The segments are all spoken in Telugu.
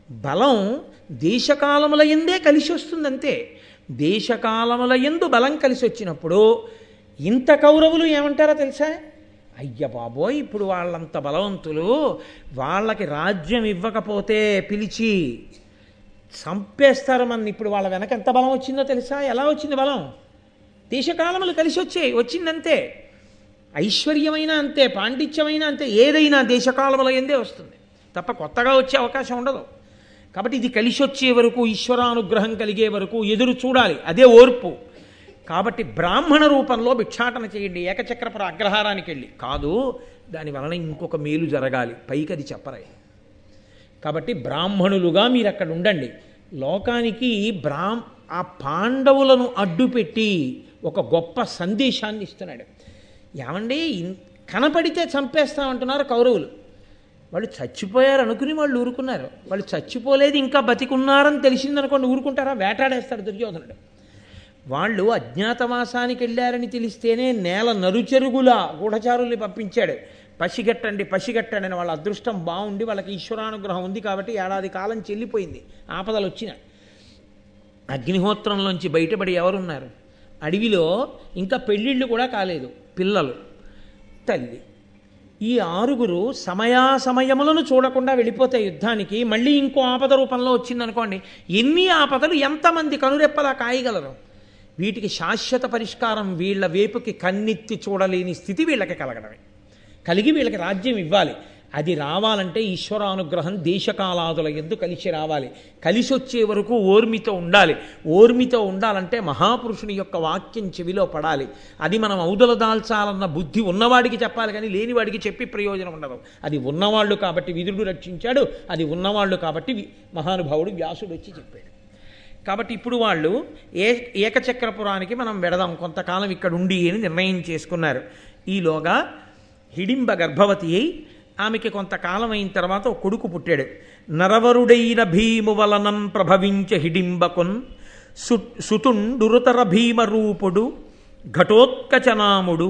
బలం దేశకాలముల యందే కలిసి వస్తుందంతే. దేశకాలముల యందు బలం కలిసి వచ్చినప్పుడు ఇంత కౌరవులు ఏమంటారో తెలుసా? అయ్య బాబోయ్, ఇప్పుడు వాళ్ళంత బలవంతులు, వాళ్ళకి రాజ్యం ఇవ్వకపోతే పిలిచి చంపేస్తారు మన. ఇప్పుడు వాళ్ళ వెనక ఎంత బలం వచ్చిందో తెలుసా? ఎలా వచ్చింది బలం? దేశకాలములు కలిసి వచ్చిందంతే. ఐశ్వర్యమైనా అంతే, పాండిత్యమైనా అంతే, ఏదైనా దేశకాలముల యందే వస్తుంది తప్ప కొత్తగా వచ్చే అవకాశం ఉండదు. కాబట్టి ఇది కలిసి వచ్చే వరకు, ఈశ్వరానుగ్రహం కలిగే వరకు ఎదురు చూడాలి. అదే ఓర్పు. కాబట్టి బ్రాహ్మణ రూపంలో భిక్షాటన చేయండి ఏకచక్రపుర అగ్రహారానికి వెళ్ళి. కాదు, దానివలన ఇంకొక మేలు జరగాలి, పైకి అది చెప్పరాయి. కాబట్టి బ్రాహ్మణులుగా మీరు అక్కడ ఉండండి. లోకానికి ఆ పాండవులను అడ్డుపెట్టి ఒక గొప్ప సందేశాన్ని ఇస్తున్నాడు. ఏమండి, కనపడితే చంపేస్తామంటున్నారు కౌరవులు. వాళ్ళు చచ్చిపోయారు అనుకుని వాళ్ళు ఊరుకున్నారు. వాళ్ళు చచ్చిపోలేదు, ఇంకా బతికున్నారని తెలిసిందనుకోండి, ఊరుకుంటారా? వేటాడేస్తాడు దుర్యోధనుడు. వాళ్ళు అజ్ఞాతవాసానికి వెళ్ళారని తెలిస్తేనే నేల నరుచెరుగులా గూఢచారుల్ని పంపించాడు. పసిగట్టండి పసిగట్టండి అని. వాళ్ళ అదృష్టం బాగుండి వాళ్ళకి ఈశ్వరానుగ్రహం ఉంది కాబట్టి ఏడాది కాలం చెల్లిపోయింది. ఆపదలు వచ్చిన అగ్నిహోత్రంలోంచి బయటపడి ఎవరున్నారు? అడవిలో ఇంకా పెళ్ళిళ్ళు కూడా కాలేదు, పిల్లలు, తల్లి. ఈ 6 సమయాసమయములను చూడకుండా వెళ్ళిపోతాయి యుద్ధానికి. మళ్ళీ ఇంకో ఆపద రూపంలో వచ్చిందనుకోండి, ఎన్ని ఆపదలు ఎంతమంది కనురెప్పలా కాయగలరు? వీటికి శాశ్వత పరిష్కారం వీళ్ళ వేపుకి కన్నెత్తి చూడలేని స్థితి వీళ్ళకి కలగడమే. కలిగి వీళ్ళకి రాజ్యం ఇవ్వాలి. అది రావాలంటే ఈశ్వరానుగ్రహం దేశకాలాదుల యందు కలిసి రావాలి. కలిసి వచ్చే వరకు ఓర్మితో ఉండాలి. ఓర్మితో ఉండాలంటే మహాపురుషుని యొక్క వాక్యం చెవిలో పడాలి. అది మనం ఔదల దాల్చాలన్న బుద్ధి ఉన్నవాడికి చెప్పాలి, కానీ లేనివాడికి చెప్పి ప్రయోజనం ఉండదు. అది ఉన్నవాళ్ళు కాబట్టి విదురుడు రక్షించాడు, అది ఉన్నవాళ్ళు కాబట్టి మహానుభావుడు వ్యాసుడు వచ్చి చెప్పాడు. కాబట్టి ఇప్పుడు వాళ్ళు ఏకచక్రపురానికి మనం వెడదాం, కొంతకాలం ఇక్కడ ఉండి అని నిర్ణయం చేసుకున్నారు. ఈలోగా హిడింబ గర్భవతి అయి ఆమెకి కొంతకాలం అయిన తర్వాత ఒక కొడుకు పుట్టాడు. నరవరుడైన భీము వలనం ప్రభవించ హిడింబకున్ సుతుండురుతర భీమరూపుడు ఘటోత్కచనాముడు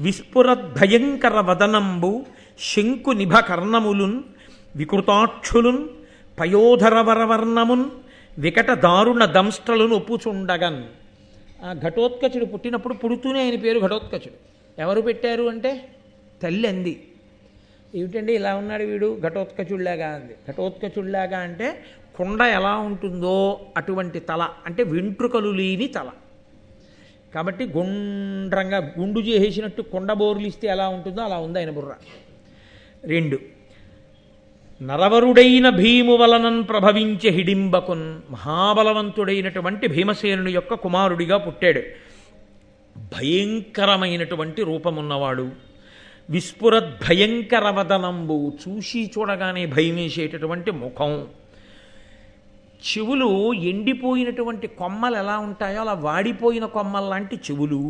విస్ఫురద్భయంకర వదనంబు శంకు నిభ కర్ణములున్ వికృతాక్షులున్ పయోధరవరవర్ణమున్ వికట దారుణ దంష్ట్రలను ఒప్పుచుండగన్. ఆ ఘటోత్కచుడు పుట్టినప్పుడు పుడుతూనే ఆయన పేరు ఘటోత్కచుడు. ఎవరు పెట్టారు అంటే తల్లి అంది. ఏమిటండి ఇలా ఉన్నాడు వీడు ఘటోత్కచుడిలాగా అంది. ఘటోత్కచుడిలాగా అంటే కుండ ఎలా ఉంటుందో అటువంటి తల, అంటే వెంట్రుకలు లేని తల. కాబట్టి గుండ్రంగా గుండు చేసేసినట్టు కొండ బోర్లు ఇస్తే ఎలా ఉంటుందో అలా ఉంది ఆయన బుర్ర. 2 నరవరుడైన భీము వలనన్ ప్రభవించే హిడింబకున్, మహాబలవంతుడైనటువంటి భీమసేనుని యొక్క కుమారుడిగా పుట్టాడు. భయంకరమైనటువంటి రూపమున్నవాడు. విస్ఫురద్భయంకర వదనంబు, చూసి చూడగానే భయమేసేటటువంటి ముఖం. చెవులు ఎండిపోయినటువంటి కొమ్మలు ఎలా ఉంటాయో అలా వాడిపోయిన కొమ్మల్లాంటి చెవులు.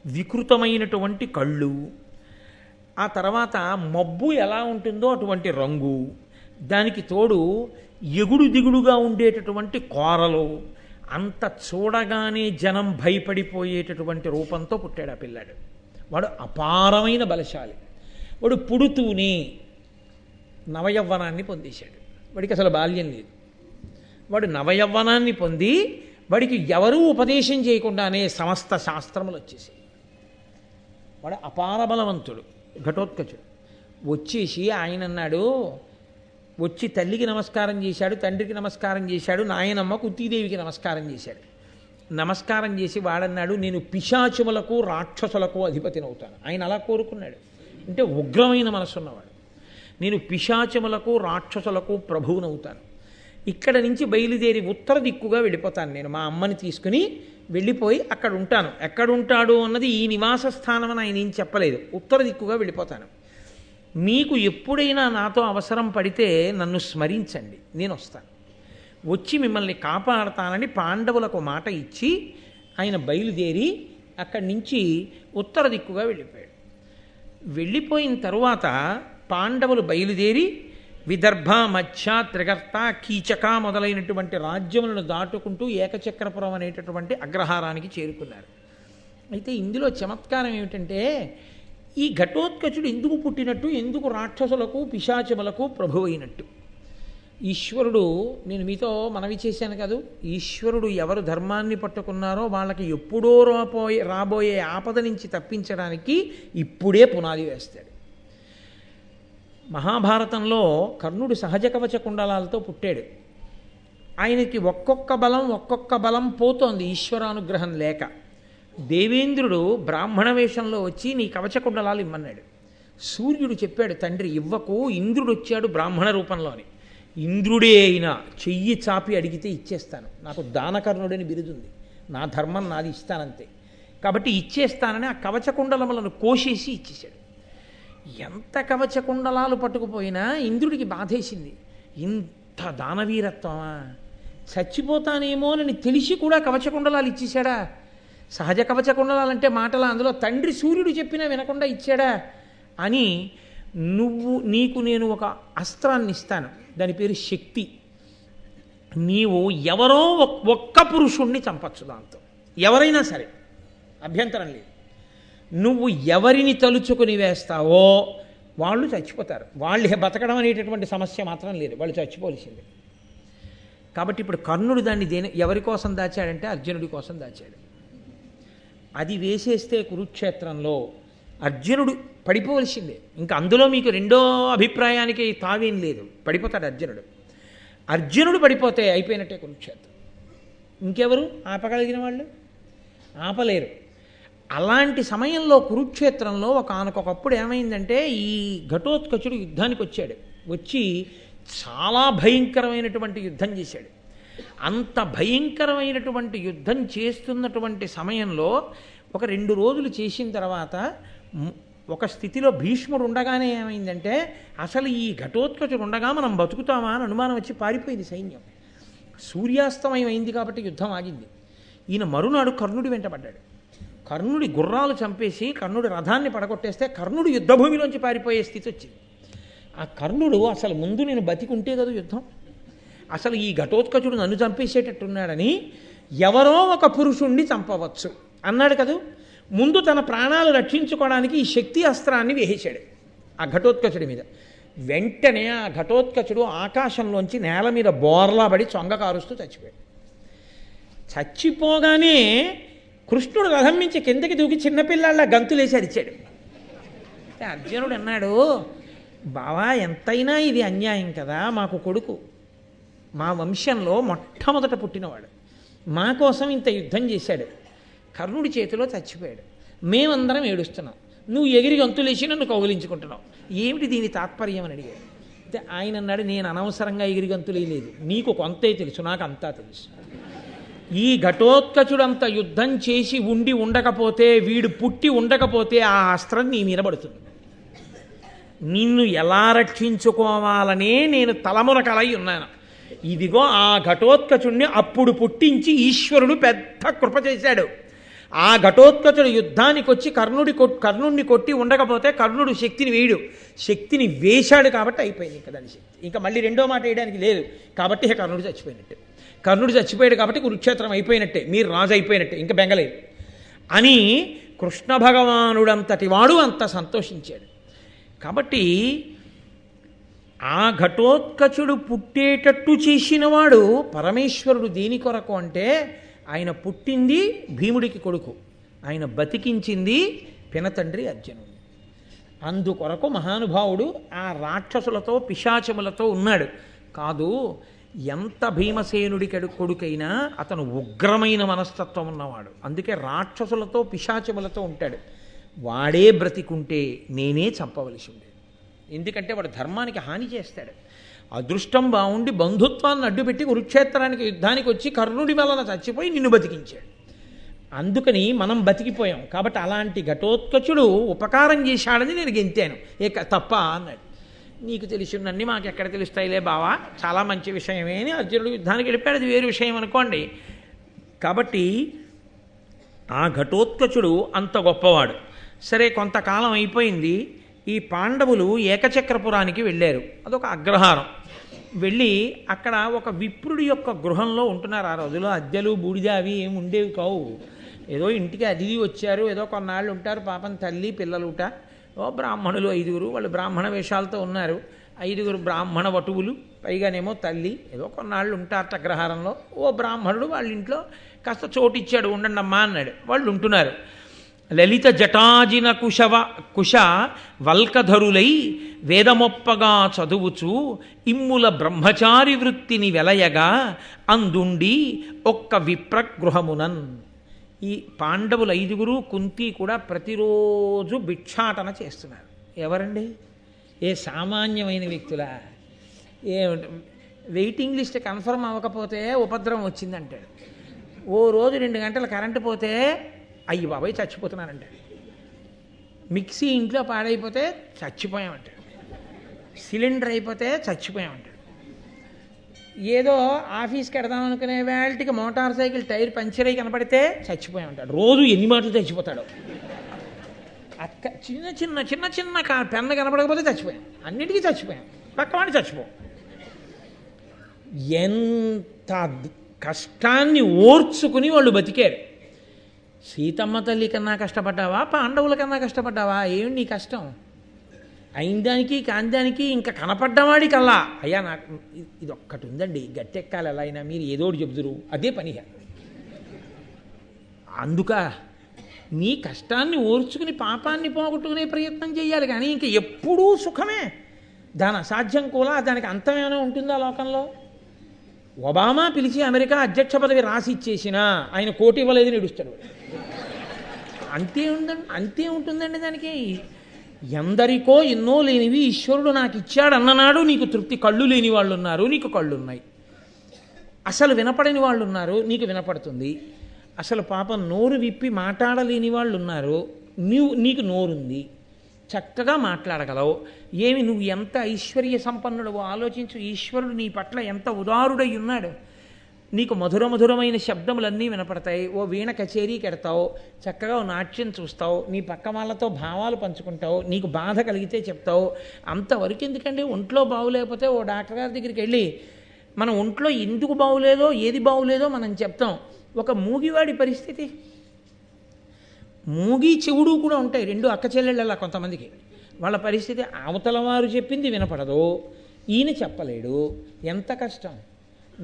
వికృతమైనటువంటి కళ్ళు. ఆ తర్వాత మబ్బు ఎలా ఉంటుందో అటువంటి రంగు. దానికి తోడు ఎగుడు దిగుడుగా ఉండేటటువంటి కోరలు. అంత చూడగానే జనం భయపడిపోయేటటువంటి రూపంతో పుట్టాడు ఆ పిల్లాడు. వాడు అపారమైన బలశాలి. వాడు పుడుతూనే నవయవ్వనాన్ని పొందేశాడు. వాడికి అసలు బాల్యం లేదు. వాడు నవయవ్వనాన్ని పొంది వాడికి ఎవరూ ఉపదేశం చేయకుండానే సమస్త శాస్త్రములు వచ్చేసాయి. వాడు అపార బలవంతుడు ఘటోత్కచుడు. వచ్చేసి ఆయన అన్నాడు, వచ్చి తల్లికి నమస్కారం చేశాడు, తండ్రికి నమస్కారం చేశాడు, నాయనమ్మ కుంతీదేవికి నమస్కారం చేశాడు. నమస్కారం చేసి వాడన్నాడు, నేను పిశాచములకు రాక్షసులకు అధిపతినవుతాను. ఆయన అలా కోరుకున్నాడు. అంటే ఉగ్రమైన మనసున్నవాడు. నేను పిశాచములకు రాక్షసులకు ప్రభువునవుతాను. ఇక్కడ నుంచి బయలుదేరి ఉత్తర దిక్కుగా వెళ్ళిపోతాను. నేను మా అమ్మని తీసుకుని వెళ్ళిపోయి అక్కడ ఉంటాను. ఎక్కడుంటాడు అన్నది ఈ నివాస స్థానం అని ఆయన ఏం చెప్పలేదు. ఉత్తర దిక్కుగా వెళ్ళిపోతాను. మీకు ఎప్పుడైనా నాతో అవసరం పడితే నన్ను స్మరించండి, నేను వస్తాను. వచ్చి మిమ్మల్ని కాపాడతానని పాండవులకు మాట ఇచ్చి ఆయన బయలుదేరి అక్కడి నుంచి ఉత్తర దిక్కుగా వెళ్ళిపోయాడు. వెళ్ళిపోయిన తరువాత పాండవులు బయలుదేరి విదర్భ, మధ్య, త్రిగర్త, కీచక మొదలైనటువంటి రాజ్యములను దాటుకుంటూ ఏకచక్రపురం అనేటటువంటి అగ్రహారానికి చేరుకున్నారు. అయితే ఇందులో చమత్కారం ఏమిటంటే, ఈ ఘటోత్కచుడు ఎందుకు పుట్టినట్టు, ఎందుకు రాక్షసులకు పిశాచములకు ప్రభువైనట్టు ఈశ్వరుడు, నేను మీతో మనవి చేశాను కాదు, ఈశ్వరుడు ఎవరు ధర్మాన్ని పట్టుకున్నారో వాళ్ళకి ఎప్పుడో రాబోయే ఆపద నుంచి తప్పించడానికి ఇప్పుడే పునాది వేస్తాడు. మహాభారతంలో కర్ణుడు సహజ కవచ కుండలాలతో పుట్టాడు. ఆయనకి ఒక్కొక్క బలం పోతోంది ఈశ్వరానుగ్రహం లేక. దేవేంద్రుడు బ్రాహ్మణ వేషంలో వచ్చి నీ కవచ కుండలాలు ఇమ్మన్నాడు. సూర్యుడు చెప్పాడు, తండ్రి ఇవ్వకు, ఇంద్రుడు వచ్చాడు బ్రాహ్మణ రూపంలోని. ఇంద్రుడే అయినా చెయ్యి చాపి అడిగితే ఇచ్చేస్తాను, నాకు దానకర్ణుడని బిరుదుంది, నా ధర్మం నాది, ఇస్తానంతే, కాబట్టి ఇచ్చేస్తానని ఆ కవచ కుండలములను కోసేసి ఇచ్చేశాడు. ఎంత కవచ కుండలాలు పట్టుకుపోయినా ఇంద్రుడికి బాధేసింది. ఇంత దానవీరత్వమా, చచ్చిపోతానేమోనని తెలిసి కూడా కవచ కుండలాలు ఇచ్చేశాడా? సహజ కవచ కుండలాలంటే మాటలా, అందులో తండ్రి సూర్యుడు చెప్పినా వినకుండా ఇచ్చాడా అని, నీకు నేను ఒక అస్త్రాన్ని ఇస్తాను, దాని పేరు శక్తి. నీవు ఎవరో ఒక్క పురుషుణ్ణి చంపచ్చు, దాంతో ఎవరైనా సరే అభ్యంతరం లేదు. నువ్వు ఎవరిని తలుచుకుని వేస్తావో వాళ్ళు చచ్చిపోతారు. వాళ్ళు బతకడం అనేటటువంటి సమస్య మాత్రం లేదు, వాళ్ళు చచ్చిపోవలసిందే. కాబట్టి ఇప్పుడు కర్ణుడు దాన్ని ఎవరి కోసం దాచాడంటే అర్జునుడి కోసం దాచాడు. అది వేసేస్తే కురుక్షేత్రంలో అర్జునుడు పడిపోవలసిందే. ఇంకా అందులో మీకు రెండో అభిప్రాయానికి తావేం లేదు, పడిపోతాడు అర్జునుడు. అర్జునుడు పడిపోతే అయిపోయినట్టే కురుక్షేత్రం. ఇంకెవరు ఆపగలిగిన వాళ్ళు? ఆపలేరు. అలాంటి సమయంలో కురుక్షేత్రంలో ఒకానొకప్పుడు ఏమైందంటే, ఈ ఘటోత్కచుడు యుద్ధానికి వచ్చాడు. వచ్చి చాలా భయంకరమైనటువంటి యుద్ధం చేశాడు. అంత భయంకరమైనటువంటి యుద్ధం చేస్తున్నటువంటి సమయంలో ఒక 2 రోజులు చేసిన తర్వాత ఒక స్థితిలో భీష్ముడు ఉండగానే ఏమైందంటే, అసలు ఈ ఘటోత్కచుడు ఉండగా మనం బతుకుతామా అని అనుమానం వచ్చి పారిపోయింది సైన్యం. సూర్యాస్తమయం అయింది కాబట్టి యుద్ధం ఆగింది. ఈయన మరునాడు కర్ణుడి వెంటబడ్డాడు. కర్ణుడి గుర్రాలు చంపేసి కర్ణుడి రథాన్ని పడగొట్టేస్తే కర్ణుడు యుద్ధభూమిలోంచి పారిపోయే స్థితి వచ్చింది. ఆ కర్ణుడు అసలు ముందు నేను బతికుంటే కదా యుద్ధం, అసలు ఈ ఘటోత్కచుడు నన్ను చంపేసేటట్టున్నాడని ఎవరో ఒక పురుషుణ్ణి చంపవచ్చు అన్నాడు కదా. ముందు తన ప్రాణాలు రక్షించుకోవడానికి ఈ శక్తి అస్త్రాన్ని వేసేశాడు ఆ ఘటోత్కచుడి మీద. వెంటనే ఆ ఘటోత్కచుడు ఆకాశంలోంచి నేల మీద బోర్లా పడి చొంగ కారుస్తూ చచ్చిపోయాడు. చచ్చిపోగానే కృష్ణుడు రథం నుంచి కిందకి దూకి చిన్నపిల్లాళ్ళ గంతులేసి అరిచాడు. అర్జునుడు అన్నాడు, బావా ఎంతైనా ఇది అన్యాయం కదా, మాకు కొడుకు, మా వంశంలో మొట్టమొదట పుట్టినవాడు, మా కోసం ఇంత యుద్ధం చేశాడు, కర్ణుడి చేతిలో చచ్చిపోయాడు, మేమందరం ఏడుస్తున్నాం, నువ్వు ఎగిరి గంతులేసి నన్ను కౌగిలించుకుంటున్నావు, ఏమిటి దీని తాత్పర్యం అని అడిగాడు. అయితే ఆయన అన్నాడు, నేను అనవసరంగా ఎగిరి గంతులేయలేదు, నీకు కొంతే తెలుసు, నాకు అంతా తెలుసు. ఈ ఘటోత్కచుడంత యుద్ధం చేసి ఉండకపోతే, వీడు పుట్టి ఉండకపోతే ఆ అస్త్రం నీ మీద పడుతుంది. నిన్ను ఎలా రక్షించుకోవాలనే నేను తలమునకలై ఉన్నాను. ఇదిగో ఆ ఘటోత్కచుడిని అప్పుడు పుట్టించి ఈశ్వరుడు పెద్ద కృప చేశాడు. ఆ ఘటోత్కచుడు యుద్ధానికి వచ్చి కర్ణుడిని కొట్టి ఉండకపోతే కర్ణుడు శక్తిని వేయడు, శక్తిని వేశాడు కాబట్టి అయిపోయింది ఇంకా దాని శక్తి. ఇంకా మళ్ళీ రెండో మాట వేయడానికి లేదు కాబట్టి కర్ణుడు చచ్చిపోయినట్టే. కర్ణుడు చచ్చిపోయాడు కాబట్టి కురుక్షేత్రం అయిపోయినట్టే, మీరు రాజు అయిపోయినట్టే, ఇంకా బెంగలేదు అని కృష్ణ భగవానుడంతటి వాడు అంత సంతోషించాడు. కాబట్టి ఆ ఘటోత్కచుడు పుట్టేటట్టు చేసినవాడు పరమేశ్వరుడు. దేని కొరకు అంటే, ఆయన పుట్టింది భీముడికి కొడుకు, ఆయన బతికించింది పినతండ్రి అర్జునుడు. అందుకొరకు మహానుభావుడు ఆ రాక్షసులతో పిశాచములతో ఉన్నాడు కాదు. ఎంత భీమసేనుడి కొడుకైనా అతను ఉగ్రమైన మనస్తత్వం ఉన్నవాడు, అందుకే రాక్షసులతో పిశాచములతో ఉంటాడు. వాడే బ్రతికుంటే నేనే చంపవలసి ఉండేది, ఎందుకంటే వాడు ధర్మానికి హాని చేస్తాడు. అదృష్టం బాగుండి బంధుత్వాన్ని అడ్డుపెట్టి కురుక్షేత్రానికి యుద్ధానికి వచ్చి కర్ణుడి వలన చచ్చిపోయి నిన్ను బతికించాడు. అందుకని మనం బతికిపోయాం. కాబట్టి అలాంటి ఘటోత్కచుడు ఉపకారం చేశాడని నేను గెంతాను, తప్ప అన్నాడు. నీకు తెలిసినన్ని మాకు ఎక్కడ తెలుస్తాయిలే బావా, చాలా మంచి విషయమే అని అర్జునుడు యుద్ధానికి వెళ్ళిపోయాడు, అది వేరు విషయం అనుకోండి. కాబట్టి ఆ ఘటోత్కచుడు అంత గొప్పవాడు. సరే, కొంతకాలం అయిపోయింది. ఈ పాండవులు ఏకచక్రపురానికి వెళ్ళారు, అదొక అగ్రహారం. వెళ్ళి అక్కడ ఒక విప్రుడి యొక్క గృహంలో ఉంటున్నారు. ఆ రోజులో అద్దెలు బూడిద అవి ఏమి ఉండేవి కావు. ఏదో ఇంటికి అతిథి వచ్చారు, ఏదో కొన్నాళ్ళు ఉంటారు, పాపం తల్లి పిల్లలుట. ఓ బ్రాహ్మణులు 5, వాళ్ళు బ్రాహ్మణ వేషాలతో ఉన్నారు. 5 బ్రాహ్మణ వటువులు, పైగానేమో తల్లి ఏదో కొన్నాళ్ళు ఉంటారట అగ్రహారంలో. ఓ బ్రాహ్మణుడు వాళ్ళ ఇంట్లో కాస్త చోటిచ్చాడు, ఉండండమ్మా అన్నాడు. వాళ్ళు ఉంటున్నారు. లలిత జటాజిన కుశ వల్కధరులై వేదమొప్పగా చదువుచు ఇమ్ముల బ్రహ్మచారి వృత్తిని వెలయగా అందుండి ఒక్క విప్రగృహమునన్. ఈ పాండవులు 5గురు, కుంతి కూడా ప్రతిరోజు భిక్షాటన చేస్తున్నారు. ఎవరండి? ఏ సామాన్యమైన వ్యక్తులా? ఏ వెయిటింగ్ లిస్ట్ కన్ఫర్మ్ అవ్వకపోతే ఉపద్రవం వచ్చిందంటాడు. ఓ రోజు 2 గంటలు కరెంటు పోతే అయ్యి బాబాయ్ చచ్చిపోతున్నానంటాడు. మిక్సీ ఇంట్లో పాడైపోతే చచ్చిపోయామంటాడు. సిలిండర్ అయిపోతే చచ్చిపోయామంటాడు. ఏదో ఆఫీస్కి వెడదాం అనుకునే వేళకి మోటార్ సైకిల్ టైర్ పంచర్ అయి కనపడితే చచ్చిపోయామంటాడు. రోజు ఎన్ని మాటలు చచ్చిపోతాడు. అక్క చిన్న చిన్న చిన్న చిన్న పెన్ను కనపడకపోతే చచ్చిపోయాం. అన్నిటికీ చచ్చిపోయాం. పక్కవాడి చచ్చిపోయాం. ఎంత కష్టాన్ని ఓర్చుకుని వాళ్ళు బతికారు. సీతమ్మ తల్లి కన్నా కష్టపడ్డావా, పాండవుల కన్నా కష్టపడ్డావా? ఏమి నీ కష్టం? అయిందానికి కాందానికి ఇంకా కనపడ్డవాడి కల్లా అయ్యా నాకు ఇది ఒక్కటి ఉందండి, గట్టెక్కాలి ఎలా అయినా, మీరు ఏదోటి చెబుతురు, అదే పనిగా. అందుక నీ కష్టాన్ని ఓర్చుకుని పాపాన్ని పోగొట్టుకునే ప్రయత్నం చేయాలి. కానీ ఇంక ఎప్పుడూ సుఖమే. దాని అసాధ్యం కూడా, దానికి అంతమేమైనా ఉంటుందా లోకంలో? ఒబామా పిలిచి అమెరికా అధ్యక్ష పదవి రాసి ఇచ్చేసినా ఆయన కోటి ఇవ్వలేదని ఏడుస్తాడు. అంతే ఉంటుందండి దానికి. ఎందరికో ఎన్నో లేనివి ఈశ్వరుడు నాకు ఇచ్చాడు అన్ననాడు నీకు తృప్తి. కళ్ళు లేని వాళ్ళు ఉన్నారు, నీకు కళ్ళు ఉన్నాయి. అసలు వినపడని వాళ్ళు ఉన్నారు, నీకు వినపడుతుంది. అసలు పాపం నోరు విప్పి మాట్లాడలేని వాళ్ళు ఉన్నారు, నీకు నోరుంది, చక్కగా మాట్లాడగలవు. ఏమి నువ్వు ఎంత ఐశ్వర్య సంపన్నుడవో ఆలోచించు. ఈశ్వరుడు నీ పట్ల ఎంత ఉదారుడై ఉన్నాడు. నీకు మధురమైన శబ్దములన్నీ వినపడతాయి. ఓ వీణ కచేరీకి ఎడతావు, చక్కగా నాట్యం చూస్తావు, నీ పక్క వాళ్ళతో భావాలు పంచుకుంటావు, నీకు బాధ కలిగితే చెప్తావు. అంతవరకు ఎందుకండి? ఒంట్లో బాగులేకపోతే ఓ డాక్టర్ గారి దగ్గరికి వెళ్ళి మన ఒంట్లో ఎందుకు బాగులేదో, ఏది బాగులేదో మనం చెప్తాం. ఒక మూగివాడి పరిస్థితి, మూగి చెవుడు కూడా ఉంటాయి, 2 అక్క చెల్లెళ్ళలా కొంతమందికి. వాళ్ళ పరిస్థితి అవతల వారు చెప్పింది వినపడదు, ఈయన చెప్పలేడు. ఎంత కష్టం.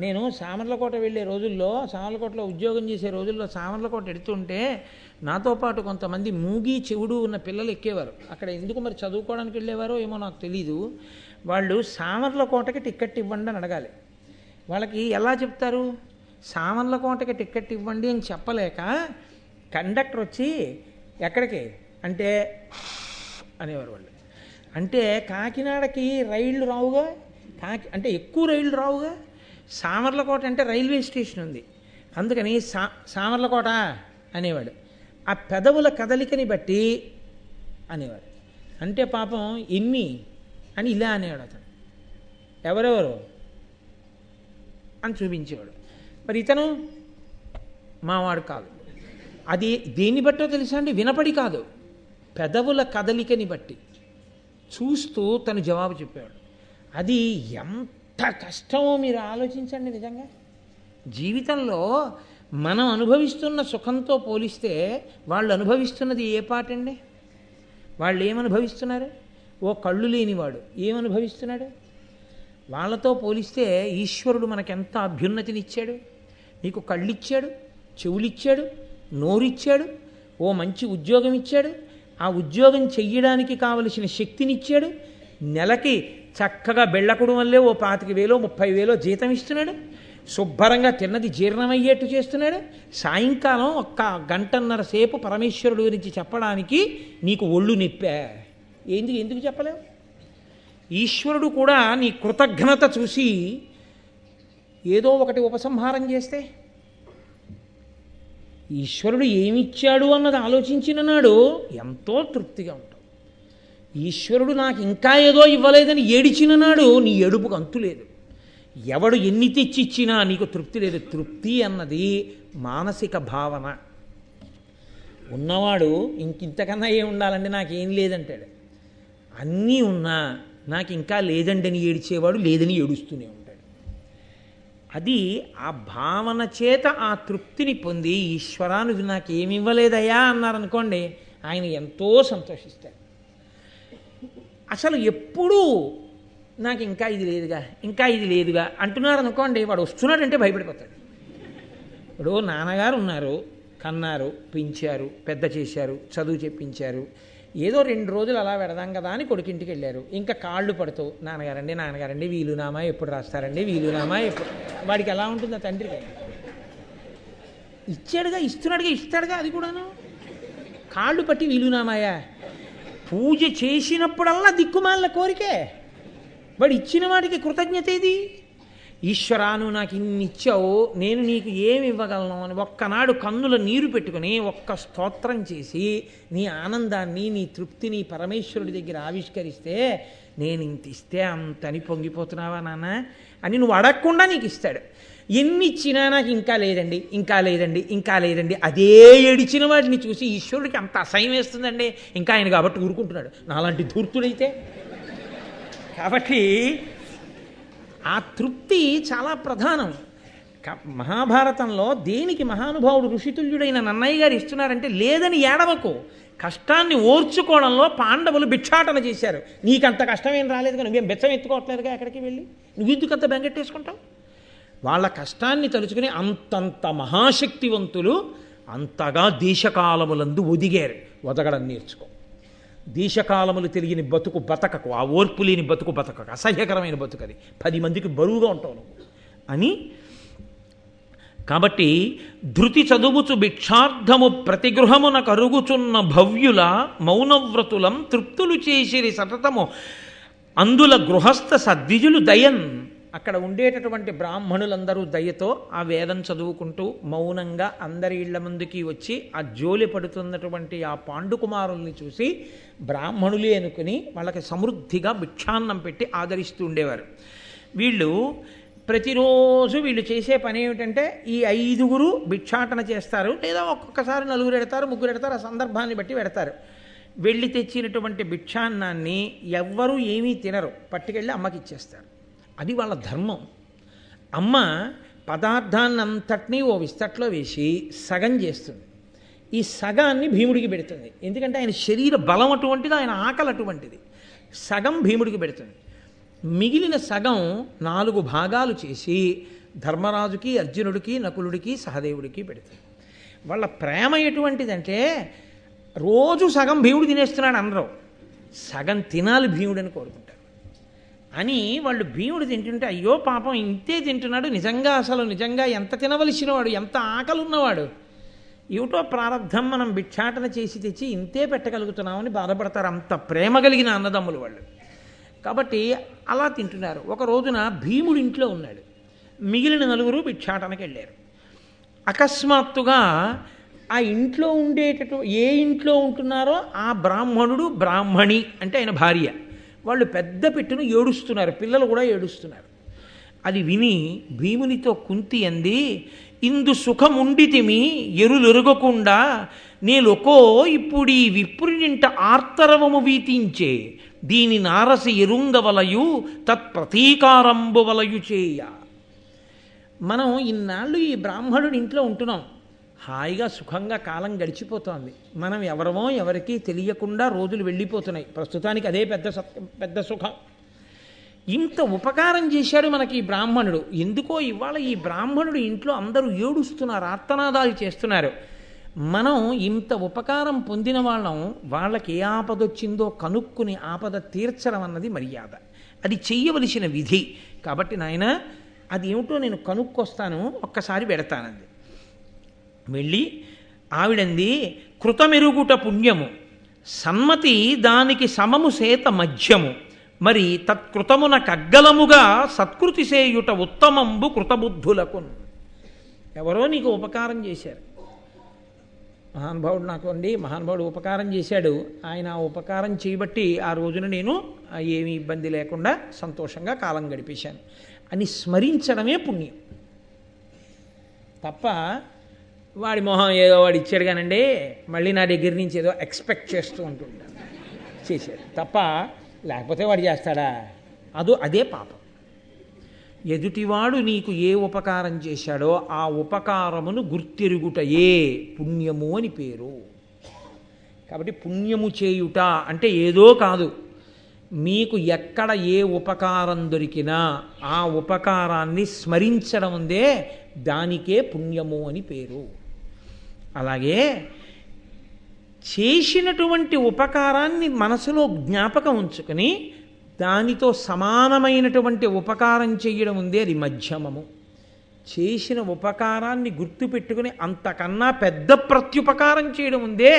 నేను సామర్లకోట వెళ్ళే రోజుల్లో, సామర్లకోటలో ఉద్యోగం చేసే రోజుల్లో సామర్లకోట ఎడుతుంటే నాతో పాటు కొంతమంది మూగి చెవుడు ఉన్న పిల్లలు ఎక్కేవారు. అక్కడ ఎందుకు మరి చదువుకోవడానికి వెళ్ళేవారో ఏమో నాకు తెలీదు. వాళ్ళు సామర్లకోటకి టికెట్ ఇవ్వండి అని అడగాలి. వాళ్ళకి ఎలా చెప్తారు? సామర్లకోటకి టికెట్ ఇవ్వండి అని చెప్పలేక కండక్టర్ వచ్చి ఎక్కడికి అంటే అనేవారు వాళ్ళు. అంటే కాకినాడకి రైళ్ళు రావుగా, అంటే ఎక్కువ రైళ్ళు రావుగా. సామర్లకోట అంటే రైల్వే స్టేషన్ ఉంది, అందుకని సామర్లకోట అనేవాడు. ఆ పెదవుల కదలికని బట్టి అనేవాడు. అంటే పాపం ఎన్ని అని ఇలా అనేవాడు అతను. ఎవరెవరు అని చూపించేవాడు. మరి ఇతను మావాడు కాదు. అది దేన్ని బట్టో తెలుసా అండి? వినపడి కాదు, పెదవుల కదలికని బట్టి చూస్తూ తను జవాబు చెప్పాడు. అది ఎంత కష్టమో మీరు ఆలోచించండి. నిజంగా జీవితంలో మనం అనుభవిస్తున్న సుఖంతో పోలిస్తే వాళ్ళు అనుభవిస్తున్నది ఏ పాటండి? వాళ్ళు ఏమనుభవిస్తున్నారు? ఓ కళ్ళు లేనివాడు ఏమనుభవిస్తున్నాడు? వాళ్ళతో పోలిస్తే ఈశ్వరుడు మనకెంత అభ్యున్నతినిచ్చాడు. నీకు కళ్ళిచ్చాడు, చెవులిచ్చాడు, నోరిచ్చాడు, ఓ మంచి ఉద్యోగం ఇచ్చాడు, ఆ ఉద్యోగం చెయ్యడానికి కావలసిన శక్తినిచ్చాడు, నెలకి చక్కగా బెళ్ళకుడు వల్లే ఓ 25,000 30,000 జీతం ఇస్తున్నాడు, శుభ్రంగా తిన్నది జీర్ణమయ్యేట్టు చేస్తున్నాడు. సాయంకాలం 1 గంటన్నర సేపు పరమేశ్వరుడు గురించి చెప్పడానికి నీకు ఒళ్ళు నిప్పా. ఎందుకు చెప్పలేవు? ఈశ్వరుడు కూడా నీ కృతజ్ఞత చూసి ఏదో ఒకటి ఉపసంహారం చేస్తే, ఈశ్వరుడు ఏమిచ్చాడు అన్నది ఆలోచించిన నాడు ఎంతో తృప్తిగా ఉంటావు. ఈశ్వరుడు నాకు ఇంకా ఏదో ఇవ్వలేదని ఏడిచిన నాడు నీ ఏడుపుకు అంతు లేదు. ఎవడు ఎన్ని తెచ్చిచ్చినా నీకు తృప్తి లేదు. తృప్తి అన్నది మానసిక భావన. ఉన్నవాడు ఇంతకన్నా ఏం ఉండాలంటే నాకేం లేదంటాడు. అన్నీ ఉన్నా నాకు ఇంకా లేదండి అని ఏడిచేవాడు లేదని ఏడుస్తూనే ఉంటాడు. అది ఆ భావన చేత ఆ తృప్తిని పొంది ఈశ్వరా నువ్వు నాకేమి ఇవ్వలేదయ్యా అన్నారనుకోండి, ఆయన ఎంతో సంతోషిస్తాడు. అసలు ఎప్పుడూ నాకు ఇంకా ఇది లేదుగా, ఇంకా ఇది లేదుగా అంటున్నారు అనుకోండి, వాడు వస్తున్నాడంటే భయపడిపోతాడు. ఇప్పుడు నాన్నగారు ఉన్నారు, కన్నారు, పెంచారు, పెద్ద చేశారు, చదువు చెప్పించారు, ఏదో 2 రోజులు అలా పెడదాం కదా అని కొడుకింటికి వెళ్ళారు. ఇంకా కాళ్ళు పడుతూ నాన్నగారండి వీలునామా ఎప్పుడు రాస్తారండి, వీలునామా ఎప్పుడు. వాడికి ఎలా ఉంటుంది ఆ తండ్రికి? ఇస్తాడుగా అది కూడాను. కాళ్ళు పట్టి వీలునామాయా? పూజ చేసినప్పుడల్లా దిక్కుమాలిన కోరికే. వాడు ఇచ్చిన వాడికి కృతజ్ఞత ఏది? ఈశ్వరా నువ్వు నాకు ఇన్ని ఇచ్చావు, నేను నీకు ఏమి ఇవ్వగలను అని ఒక్కనాడు కన్నుల నీరు పెట్టుకుని ఒక్క స్తోత్రం చేసి నీ ఆనందాన్ని, నీ తృప్తిని పరమేశ్వరుడి దగ్గర ఆవిష్కరిస్తే, నేను ఇంత ఇస్తే అంతని పొంగిపోతున్నావా నాన్న అని నువ్వు అడగకుండా నీకు ఇస్తాడు. ఎన్ని ఇచ్చినా నాకు ఇంకా లేదండి అదే ఏడిచిన వాటిని చూసి ఈశ్వరుడికి అంత అసహ్యం వేస్తుందండి. ఇంకా ఆయన కాబట్టి ఊరుకుంటున్నాడు, నాలాంటి ధూర్తుడైతే. కాబట్టి ఆ తృప్తి చాలా ప్రధానం. మహాభారతంలో దేనికి మహానుభావుడు ఋషితుల్యుడైన నన్నయ్య గారు ఇస్తున్నారంటే, లేదని ఏడవకు, కష్టాన్ని ఓర్చుకోవడంలో పాండవులు భిక్షాటన చేశారు. నీకంత కష్టమేం రాలేదుగా, నువ్వేం బెచ్చం ఎత్తుకోవట్లేదుగా, ఎక్కడికి వెళ్ళి నువ్వు ఎందుకంత బెంగెట్టేసుకుంటావు? వాళ్ళ కష్టాన్ని తలుచుకుని అంతంత మహాశక్తివంతులు అంతగా దేశకాలములందు ఒదగడం నేర్చుకో. దేశకాలములు తెలియని బతకకు, ఆ ఓర్పు లేని బతకకు, అసహ్యకరమైన బతుకది, 10 మందికి బరువుగా ఉంటావు నువ్వు అని. కాబట్టి ధృతి చదువుచు భిక్షార్థము ప్రతిగృహమున కరుగుచున్న భవ్యుల మౌనవ్రతులం తృప్తులు చేసిరి సతతము అందుల గృహస్థ సద్విజులు దయన్. అక్కడ ఉండేటటువంటి బ్రాహ్మణులందరూ దయతో ఆ వేదం చదువుకుంటూ మౌనంగా అందరి ఇళ్ల ముందుకి వచ్చి ఆ జోలి పడుతున్నటువంటి ఆ పాండుకుమారుల్ని చూసి బ్రాహ్మణులే అనుకుని వాళ్ళకి సమృద్ధిగా భిక్షాన్నం పెట్టి ఆదరిస్తూ ఉండేవారు. వీళ్ళు ప్రతిరోజు వీళ్ళు చేసే పని ఏమిటంటే, ఈ 5గురు భిక్షాటన చేస్తారు, లేదా ఒక్కొక్కసారి 4 ఎడతారు, 3 ఎడతారు, ఆ సందర్భాన్ని బట్టి పెడతారు. వెళ్ళి తెచ్చినటువంటి భిక్షాన్నాన్ని ఎవ్వరూ ఏమీ తినరు, పట్టుకెళ్ళి అమ్మకి ఇచ్చేస్తారు. అది వాళ్ళ ధర్మం. అమ్మ పదార్థాన్నంతటినీ ఓ విస్తట్లో వేసి సగం చేస్తుంది. ఈ సగాన్ని భీముడికి పెడుతుంది. ఎందుకంటే ఆయన శరీర బలం అటువంటిది, ఆయన ఆకలి అటువంటిది. సగం భీముడికి పెడుతుంది. మిగిలిన సగం 4 భాగాలు చేసి ధర్మరాజుకి, అర్జునుడికి, నకులుడికి, సహదేవుడికి పెడుతుంది. వాళ్ళ ప్రేమ ఎటువంటిదంటే, రోజు సగం భీముడు తినేస్తున్నాడు అనరు, సగం తినాలి భీముడని కోరుకుంటారు. అని వాళ్ళు భీముడు తింటుంటే, అయ్యో పాపం ఇంతే తింటున్నాడు, నిజంగా ఎంత తినవలసినవాడు, ఎంత ఆకలి ఉన్నవాడు, ఏమిటో ప్రారంధం మనం భిక్షాటన చేసి తెచ్చి ఇంతే పెట్టగలుగుతున్నామని బాధపడతారు. అంత ప్రేమ కలిగిన అన్నదమ్ములు వాళ్ళు. కాబట్టి అలా తింటున్నారు. ఒక రోజున భీముడు ఇంట్లో ఉన్నాడు, మిగిలిన 4 భిక్షాటనకి వెళ్ళారు. అకస్మాత్తుగా ఆ ఇంట్లో ఏ ఇంట్లో ఉంటున్నారో ఆ బ్రాహ్మణుడు, బ్రాహ్మణి అంటే ఆయన భార్య, వాళ్ళు పెద్ద పెట్టును ఏడుస్తున్నారు, పిల్లలు కూడా ఏడుస్తున్నారు. అది విని భీమునితో కుంతి అంది, ఇందు సుఖముండితిమి ఎరులెరుగకుండా నేలొకో ఇప్పుడు ఈ విప్రునింట ఆర్తరవము వీతించే దీని నారసి ఎరుంగవలయు తత్ప్రతీకారంబు వలయు చేయ. మనం ఇన్నాళ్ళు ఈ బ్రాహ్మణుడి ఇంట్లో ఉంటున్నాం, హాయిగా సుఖంగా కాలం గడిచిపోతోంది. మనం ఎవరమో ఎవరికీ తెలియకుండా రోజులు వెళ్ళిపోతున్నాయి. ప్రస్తుతానికి అదే పెద్ద సుఖం. ఇంత ఉపకారం చేశాడు మనకి ఈ బ్రాహ్మణుడు. ఎందుకో ఇవాళ ఈ బ్రాహ్మణుడు ఇంట్లో అందరూ ఏడుస్తున్నారు, ఆర్తనాదాలు చేస్తున్నారు. మనం ఇంత ఉపకారం పొందిన వాళ్ళకి ఏ ఆపదొచ్చిందో కనుక్కుని ఆపద తీర్చడం అన్నది మర్యాద, అది చెయ్యవలసిన విధి. కాబట్టి నాయన అది ఏమిటో నేను కనుక్కొస్తాను, ఒక్కసారి పెడతానంది. వెళ్ళి ఆవిడంది, కృతమెరుగుట పుణ్యము సన్మతి దానికి సమము సేత మధ్యము మరి తత్కృతమున కగ్గలముగా సత్కృతి సేయుట ఉత్తమంబు కృతబుద్ధులకు. ఎవరో నీకు ఉపకారం చేశారు, మహానుభావుడు ఉపకారం చేశాడు, ఆయన ఆ ఉపకారం చేయబట్టి ఆ రోజున నేను ఏమీ ఇబ్బంది లేకుండా సంతోషంగా కాలం గడిపేశాను అని స్మరించడమే పుణ్యం. తప్ప వాడి మొహం ఏదో వాడు ఇచ్చాడు కానండి మళ్ళీ నా దగ్గర నుంచి ఏదో ఎక్స్పెక్ట్ చేస్తూ ఉంటుంటాడు, చేశాడు తప్ప, లేకపోతే వాడు చేస్తాడా? అదే పాపం. ఎదుటివాడు నీకు ఏ ఉపకారం చేశాడో ఆ ఉపకారమును గుర్తెరుగుటయే పుణ్యము అని పేరు. కాబట్టి పుణ్యము చేయుట అంటే ఏదో కాదు, మీకు ఎక్కడ ఏ ఉపకారం దొరికినా ఆ ఉపకారాన్ని స్మరించడం ఉందే దానికే పుణ్యము అని పేరు. అలాగే చేసినటువంటి ఉపకారాన్ని మనసులో జ్ఞాపకం ఉంచుకొని దానితో సమానమైనటువంటి ఉపకారం చేయడం ఉందే అది మధ్యమము. చేసిన ఉపకారాన్ని గుర్తుపెట్టుకుని అంతకన్నా పెద్ద ప్రత్యుపకారం చేయడం ఉందే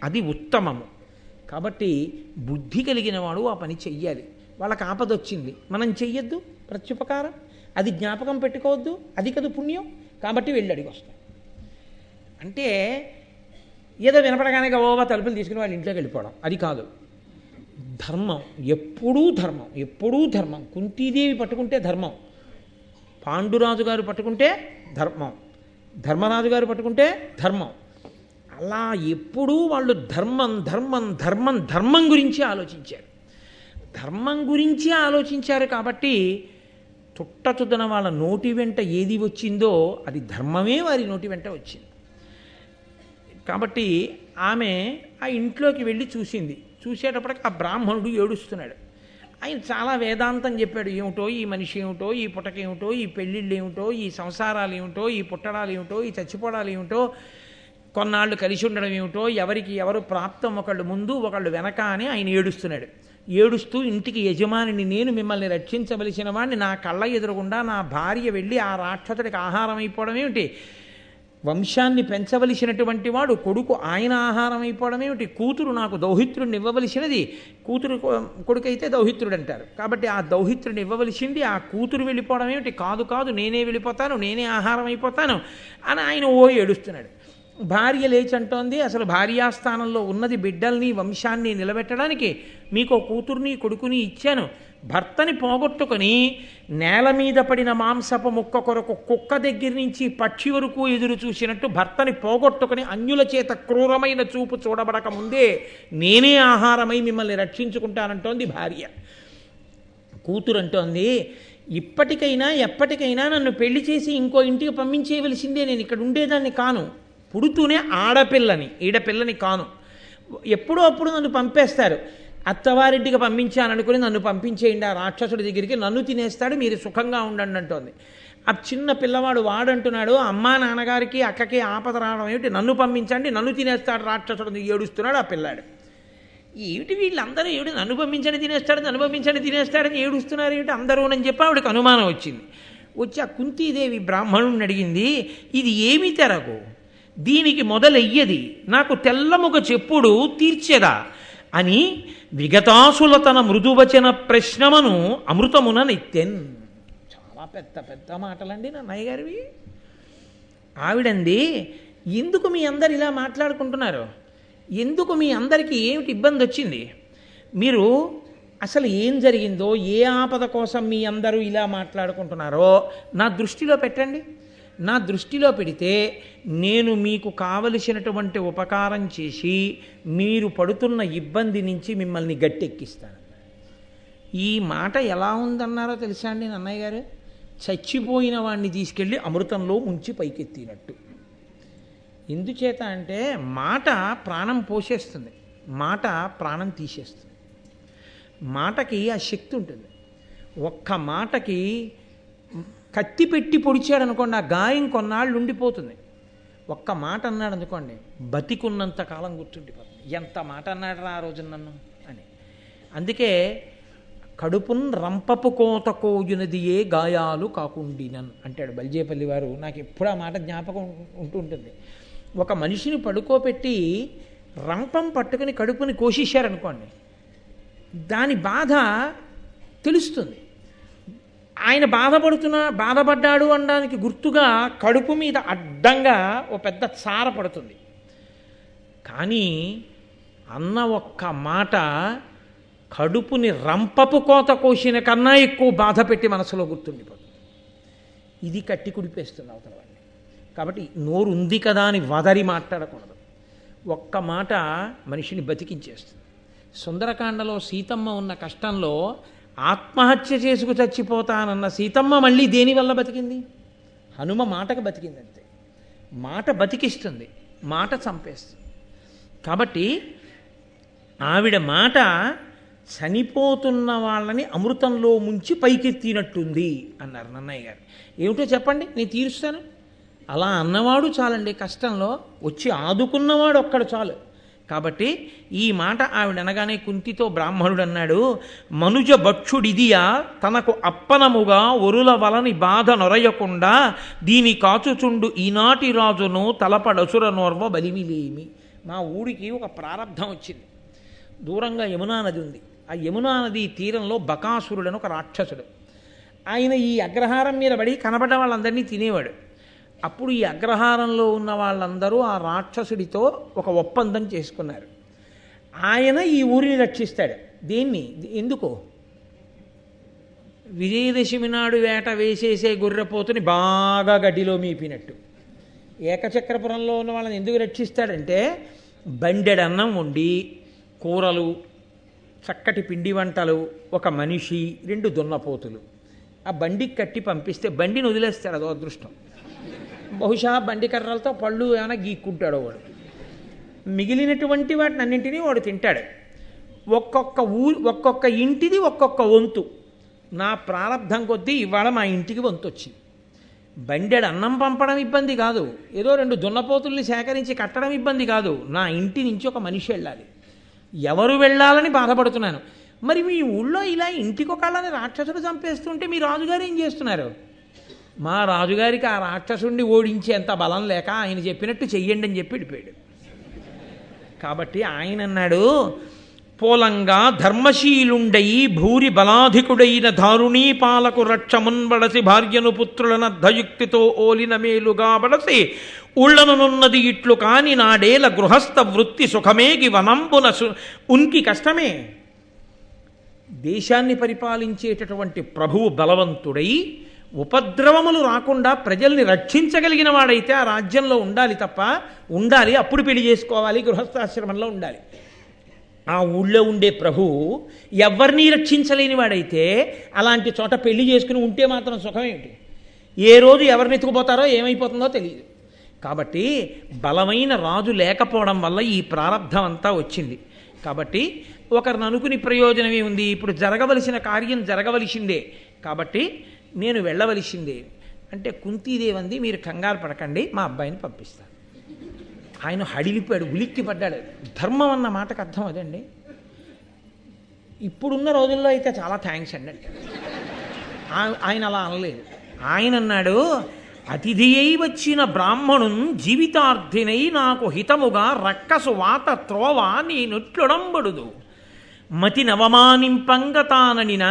అది ఉత్తమము. కాబట్టి బుద్ధి కలిగిన వాడు ఆ పని చెయ్యాలి. వాళ్ళకి ఆపదొచ్చింది, మనం చెయ్యొద్దు ప్రత్యుపకారం, అది జ్ఞాపకం పెట్టుకోవద్దు, అది కదా పుణ్యం. కాబట్టి వెళ్ళి అడిగి వస్తాం. అంటే ఏదో వినపడగానే ఓవా తలుపులు తీసుకుని వాళ్ళ ఇంట్లోకి వెళ్ళిపోవడం అది కాదు. ధర్మం ఎప్పుడూ ధర్మం, ఎప్పుడూ ధర్మం. కుంతీదేవి పట్టుకుంటే ధర్మం, పాండురాజు గారు పట్టుకుంటే ధర్మం, ధర్మరాజు గారు పట్టుకుంటే ధర్మం. అలా ఎప్పుడూ వాళ్ళు ధర్మం ధర్మం ధర్మం ధర్మం గురించి ఆలోచించారు. ధర్మం గురించి ఆలోచించారు కాబట్టి తుట్టతుదన వాళ్ళ నోటి వెంట ఏది వచ్చిందో అది ధర్మమే వారి నోటి వెంట వచ్చింది. కాబట్టి ఆమె ఆ ఇంట్లోకి వెళ్ళి చూసింది. చూసేటప్పటికి ఆ బ్రాహ్మణుడు ఏడుస్తున్నాడు. ఆయన చాలా వేదాంతం చెప్పాడు. ఏమిటో ఈ మనిషి ఏమిటో, ఈ పుట్టకేమిటో, ఈ పెళ్ళిళ్ళు ఏమిటో, ఈ సంసారాలు ఏమిటో, ఈ పుట్టడాలు ఏమిటో, ఈ చచ్చిపోవడాలు ఏమిటో, కొన్నాళ్ళు కలిసి ఉండడం ఏమిటో, ఎవరికి ఎవరు ప్రాప్తం ఒకళ్ళు ముందు ఒకళ్ళు వెనక అని ఆయన ఏడుస్తున్నాడు. ఏడుస్తూ ఇంటికి యజమానిని నేను, మిమ్మల్ని రక్షించవలసిన వాడిని, నా కళ్ళ ఎదురుగుండా నా భార్య వెళ్ళి ఆ రాక్షసుడికి ఆహారం అయిపోవడం ఏమిటి, వంశాన్ని పెంచవలసినటువంటి వాడు కొడుకు ఆయన ఆహారం అయిపోవడం ఏమిటి, కూతురు నాకు దౌహిత్రుడిని ఇవ్వవలసినది, కొడుకు అయితే దౌహిత్రుడు అంటారు కాబట్టి ఆ దౌహిత్రుడిని ఇవ్వవలసింది, ఆ కూతురు వెళ్ళిపోవడం ఏమిటి, కాదు కాదు నేనే వెళ్ళిపోతాను, నేనే ఆహారం అయిపోతాను అని ఆయన ఏడుస్తున్నాడు. భార్య లేచంటోంది, అసలు భార్యాస్థానంలో ఉన్నది బిడ్డల్ని వంశాన్ని నిలబెట్టడానికి, మీకు కూతుర్ని కొడుకుని ఇచ్చాను, భర్తని పోగొట్టుకొని నేల మీద పడిన మాంసపు ముక్క కొరకు కుక్క దగ్గర నుంచి పక్షి వరకు ఎదురు చూసినట్టు భర్తని పోగొట్టుకొని అన్యుల చేత క్రూరమైన చూపు చూడబడక ముందే నేనే ఆహారమై మిమ్మల్ని రక్షించుకుంటానంటోంది భార్య. కూతురు అంటోంది, ఇప్పటికైనా ఎప్పటికైనా నన్ను పెళ్లి చేసి ఇంకో ఇంటికి పంపించేయవలసిందే, నేను ఇక్కడ ఉండేదాన్ని కాను, పుడుతూనే ఆడపిల్లని ఈడపిల్లని కాను, ఎప్పుడో అప్పుడు నన్ను పంపేస్తారు, అత్తవారింటికి పంపించాననుకుని నన్ను పంపించేయండి ఆ రాక్షసుడి దగ్గరికి, నన్ను తినేస్తాడు, మీరు సుఖంగా ఉండండి అంటోంది. ఆ చిన్న పిల్లవాడు వాడంటున్నాడు, అమ్మా నాన్నగారికి అక్కకి ఆపద రావడం ఏమిటి, నన్ను పంపించండి, నన్ను తినేస్తాడు రాక్షసుడు, ఏడుస్తున్నాడు ఆ పిల్లాడు. ఏమిటి వీళ్ళందరూ ఏమిటి నన్ను పంపించండి తినేస్తాడు, నన్ను పంపించండి తినేస్తాడని ఏడుస్తున్నారు ఏమిటి అందరూనని చెప్పి ఆవిడకి అనుమానం వచ్చింది. వచ్చి ఆ కుంతీదేవి బ్రాహ్మణుడిని అడిగింది, ఇది ఏమి తెరకు, దీనికి మొదలయ్యది, నాకు తెల్లముగ చెప్పుడు తీర్చెదా అని విగతాసుల తన మృదువచన ప్రశ్నమును అమృతమున నెత్తెన్. చాలా పెద్ద పెద్ద మాటలండి నన్నయ్య గారివి. ఆవిడంది, ఎందుకు మీ అందరు ఇలా మాట్లాడుకుంటున్నారు, ఎందుకు మీ అందరికీ ఏమిటి ఇబ్బంది వచ్చింది, మీరు అసలు ఏం జరిగిందో, ఏ ఆపద కోసం మీ అందరూ ఇలా మాట్లాడుకుంటున్నారో నా దృష్టిలో పెట్టండి. నా దృష్టిలో పెడితే నేను మీకు కావలసినటువంటి ఉపకారం చేసి మీరు పడుతున్న ఇబ్బంది నుంచి మిమ్మల్ని గట్టెక్కిస్తాను. ఈ మాట ఎలా ఉందన్నారో తెలుసా అండి నన్నయ్య గారు, చచ్చిపోయిన వాడిని తీసుకెళ్ళి అమృతంలో ముంచి పైకెత్తినట్టు. ఎందుచేత అంటే మాట ప్రాణం పోసేస్తుంది, మాట ప్రాణం తీసేస్తుంది. మాటకి ఆ శక్తి ఉంటుంది. ఒక్క మాటకి కత్తి పెట్టి పొడిచాడు అనుకోండి, ఆ గాయం కొన్నాళ్ళు ఉండిపోతుంది. ఒక్క మాట అన్నాడు అనుకోండి, బతికున్నంత కాలం గుర్తుండిపోతుంది. ఎంత మాట అన్నాడు రా ఆ రోజు నన్ను అని. అందుకే కడుపున్ రంపపు కోత కోయునది ఏ గాయాలు కాకుండినన్ అంటాడు బల్జేపల్లి వారు. నాకు ఎప్పుడు ఆ మాట జ్ఞాపకం ఉంటుంటుంది. ఒక మనిషిని పడుకోబెట్టి రంపం పట్టుకుని కడుపుని కోసేశారనుకోండి, దాని బాధ తెలుస్తుంది. ఆయన బాధపడ్డాడు అనడానికి గుర్తుగా కడుపు మీద అడ్డంగా ఓ పెద్ద చార పడుతుంది. కానీ అన్న ఒక్క మాట కడుపుని రంపపు కోత కోసిన కన్నా ఎక్కువ బాధ పెట్టి మనసులో గుర్తుండిపోతుంది. ఇది కట్టి కుడిపేస్తుంది అవతల వాడిని. కాబట్టి నోరు ఉంది కదా అని వదరి మాట్లాడకూడదు. ఒక్క మాట మనిషిని బతికించేస్తుంది. సుందరకాండలో సీతమ్మ ఉన్న కష్టంలో ఆత్మహత్య చేసుకు చచ్చిపోతానన్న సీతమ్మ మళ్ళీ దేనివల్ల బతికింది? హనుమ మాటకు బతికింది అంతే. మాట బతికిస్తుంది, మాట చంపేస్తుంది. కాబట్టి ఆవిడ మాట చనిపోతున్న వాళ్ళని అమృతంలో ముంచి పైకెత్తినట్టుంది అన్నారు నన్నయ్య గారు. ఏమిటో చెప్పండి, నేను తీరుస్తాను. అలా అన్నవాడు చాలండి, కష్టంలో వచ్చి ఆదుకున్నవాడు ఒక్కడు చాలు. కాబట్టి ఈ మాట ఆవిడ అనగానే కుంతితో బ్రాహ్మణుడు అన్నాడు, మనుజ భక్షుడిదియా తనకు అప్పనముగా ఒరుల వలని బాధ నొరయకుండా దీని కాచుచుండు ఈనాటి రాజును తలపడసుర నోర్వ బలిమిలేమి. మా ఊరికి ఒక ప్రారంధం వచ్చింది. దూరంగా యమునా నది ఉంది. ఆ యమునా నది తీరంలో బకాసురుడని ఒక రాక్షసుడు. ఆయన ఈ అగ్రహారం మీద పడి కనబడ్డ వాళ్ళందరినీ తినేవాడు. అప్పుడు ఈ అగ్రహారంలో ఉన్న వాళ్ళందరూ ఆ రాక్షసుడితో ఒక ఒప్పందం చేసుకున్నారు. ఆయన ఈ ఊరిని రక్షిస్తాడు. దేన్ని? ఎందుకో? విజయదశమి నాడు వేట వేసేసే గొర్రెపోతుని బాగా గడ్డిలో మీపినట్టు ఏకచక్రపురంలో ఉన్న వాళ్ళని ఎందుకు రక్షిస్తాడంటే, బండెడన్నం వండి, కూరలు, చక్కటి పిండి వంటలు, ఒక మనిషి, 2 దున్నపోతులు ఆ బండికి కట్టి పంపిస్తే బండిని వదిలేస్తాడు. అదో అదృష్టం. బహుశా బండి కర్రలతో పళ్ళు ఏమైనా గీక్కుంటాడో వాడు. మిగిలినటువంటి వాటిని అన్నింటినీ వాడు తింటాడు. ఒక్కొక్క ఇంటిది ఒక్కొక్క వంతు. నా ప్రారంధం కొద్దీ ఇవాళ మా ఇంటికి వంతు వచ్చింది. బండెడు అన్నం పంపడం ఇబ్బంది కాదు, ఏదో 2 దున్నపోతుల్ని సేకరించి కట్టడం ఇబ్బంది కాదు. నా ఇంటి నుంచి ఒక మనిషి వెళ్ళాలి. ఎవరు వెళ్ళాలని బాధపడుతున్నాను. మరి మీ ఊళ్ళో ఇలా ఇంటికొకళ్ళని రాక్షసుడు చంపేస్తుంటే మీ రాజుగారు ఏం చేస్తున్నారు? మా రాజుగారికి ఆ రాక్షసుడిని ఓడించేంత బలం లేక ఆయన చెప్పినట్టు చెయ్యండి అని చెప్పి వెళ్ళిపోయాడు. కాబట్టి ఆయన అన్నాడు, పోలంగా ధర్మశీలుండయి భూరి బలాధికుడైన దారుణీ పాలకు రక్షమున్బడసి భార్యను పుత్రులన ధయుక్తితో ఓలిన మేలుగా బడసి ఉళ్ళనున్నది ఇట్లు కాని నాడేల గృహస్థ వృత్తి సుఖమేగి వనంబున ఉనికి కష్టమే. దేశాన్ని పరిపాలించేటటువంటి ప్రభువు బలవంతుడై ఉపద్రవములు రాకుండా ప్రజల్ని రక్షించగలిగిన వాడైతే ఆ రాజ్యంలో ఉండాలి తప్ప, ఉండాలి అప్పుడు పెళ్లి చేసుకోవాలి, గృహస్థాశ్రమంలో ఉండాలి. ఆ ఊళ్ళో ఉండే ప్రభువు ఎవరినీ రక్షించలేని వాడైతే అలాంటి చోట పెళ్లి చేసుకుని ఉంటే మాత్రం సుఖమేమిటి? ఏ రోజు ఎవరిని ఎత్తుకుపోతారో ఏమైపోతుందో తెలియదు. కాబట్టి బలమైన రాజు లేకపోవడం వల్ల ఈ ప్రారంధం అంతా వచ్చింది. కాబట్టి ఒకరిని అనుకుని ప్రయోజనమే ఉంది. ఇప్పుడు జరగవలసిన కార్యం జరగవలసిందే, కాబట్టి నేను వెళ్ళవలసిందే అంటే కుంతీదేవంది, మీరు కంగారు పడకండి, మా అబ్బాయిని పంపిస్తాను. ఆయన హడిలిపోయాడు, ఉలిక్కి పడ్డాడు. ధర్మం అన్న మాటకు అర్థం అదండి. ఇప్పుడున్న రోజుల్లో అయితే చాలా థ్యాంక్స్ అండి అంటే ఆయన అలా అనలేదు. ఆయన అన్నాడు, అతిథి అయి వచ్చిన బ్రాహ్మణున్ జీవితార్థినై నాకు హితముగా రక్కసు వాత త్రోవ నీ నుట్లుడంబడుదు మతి నవమానింపంగ తాననిన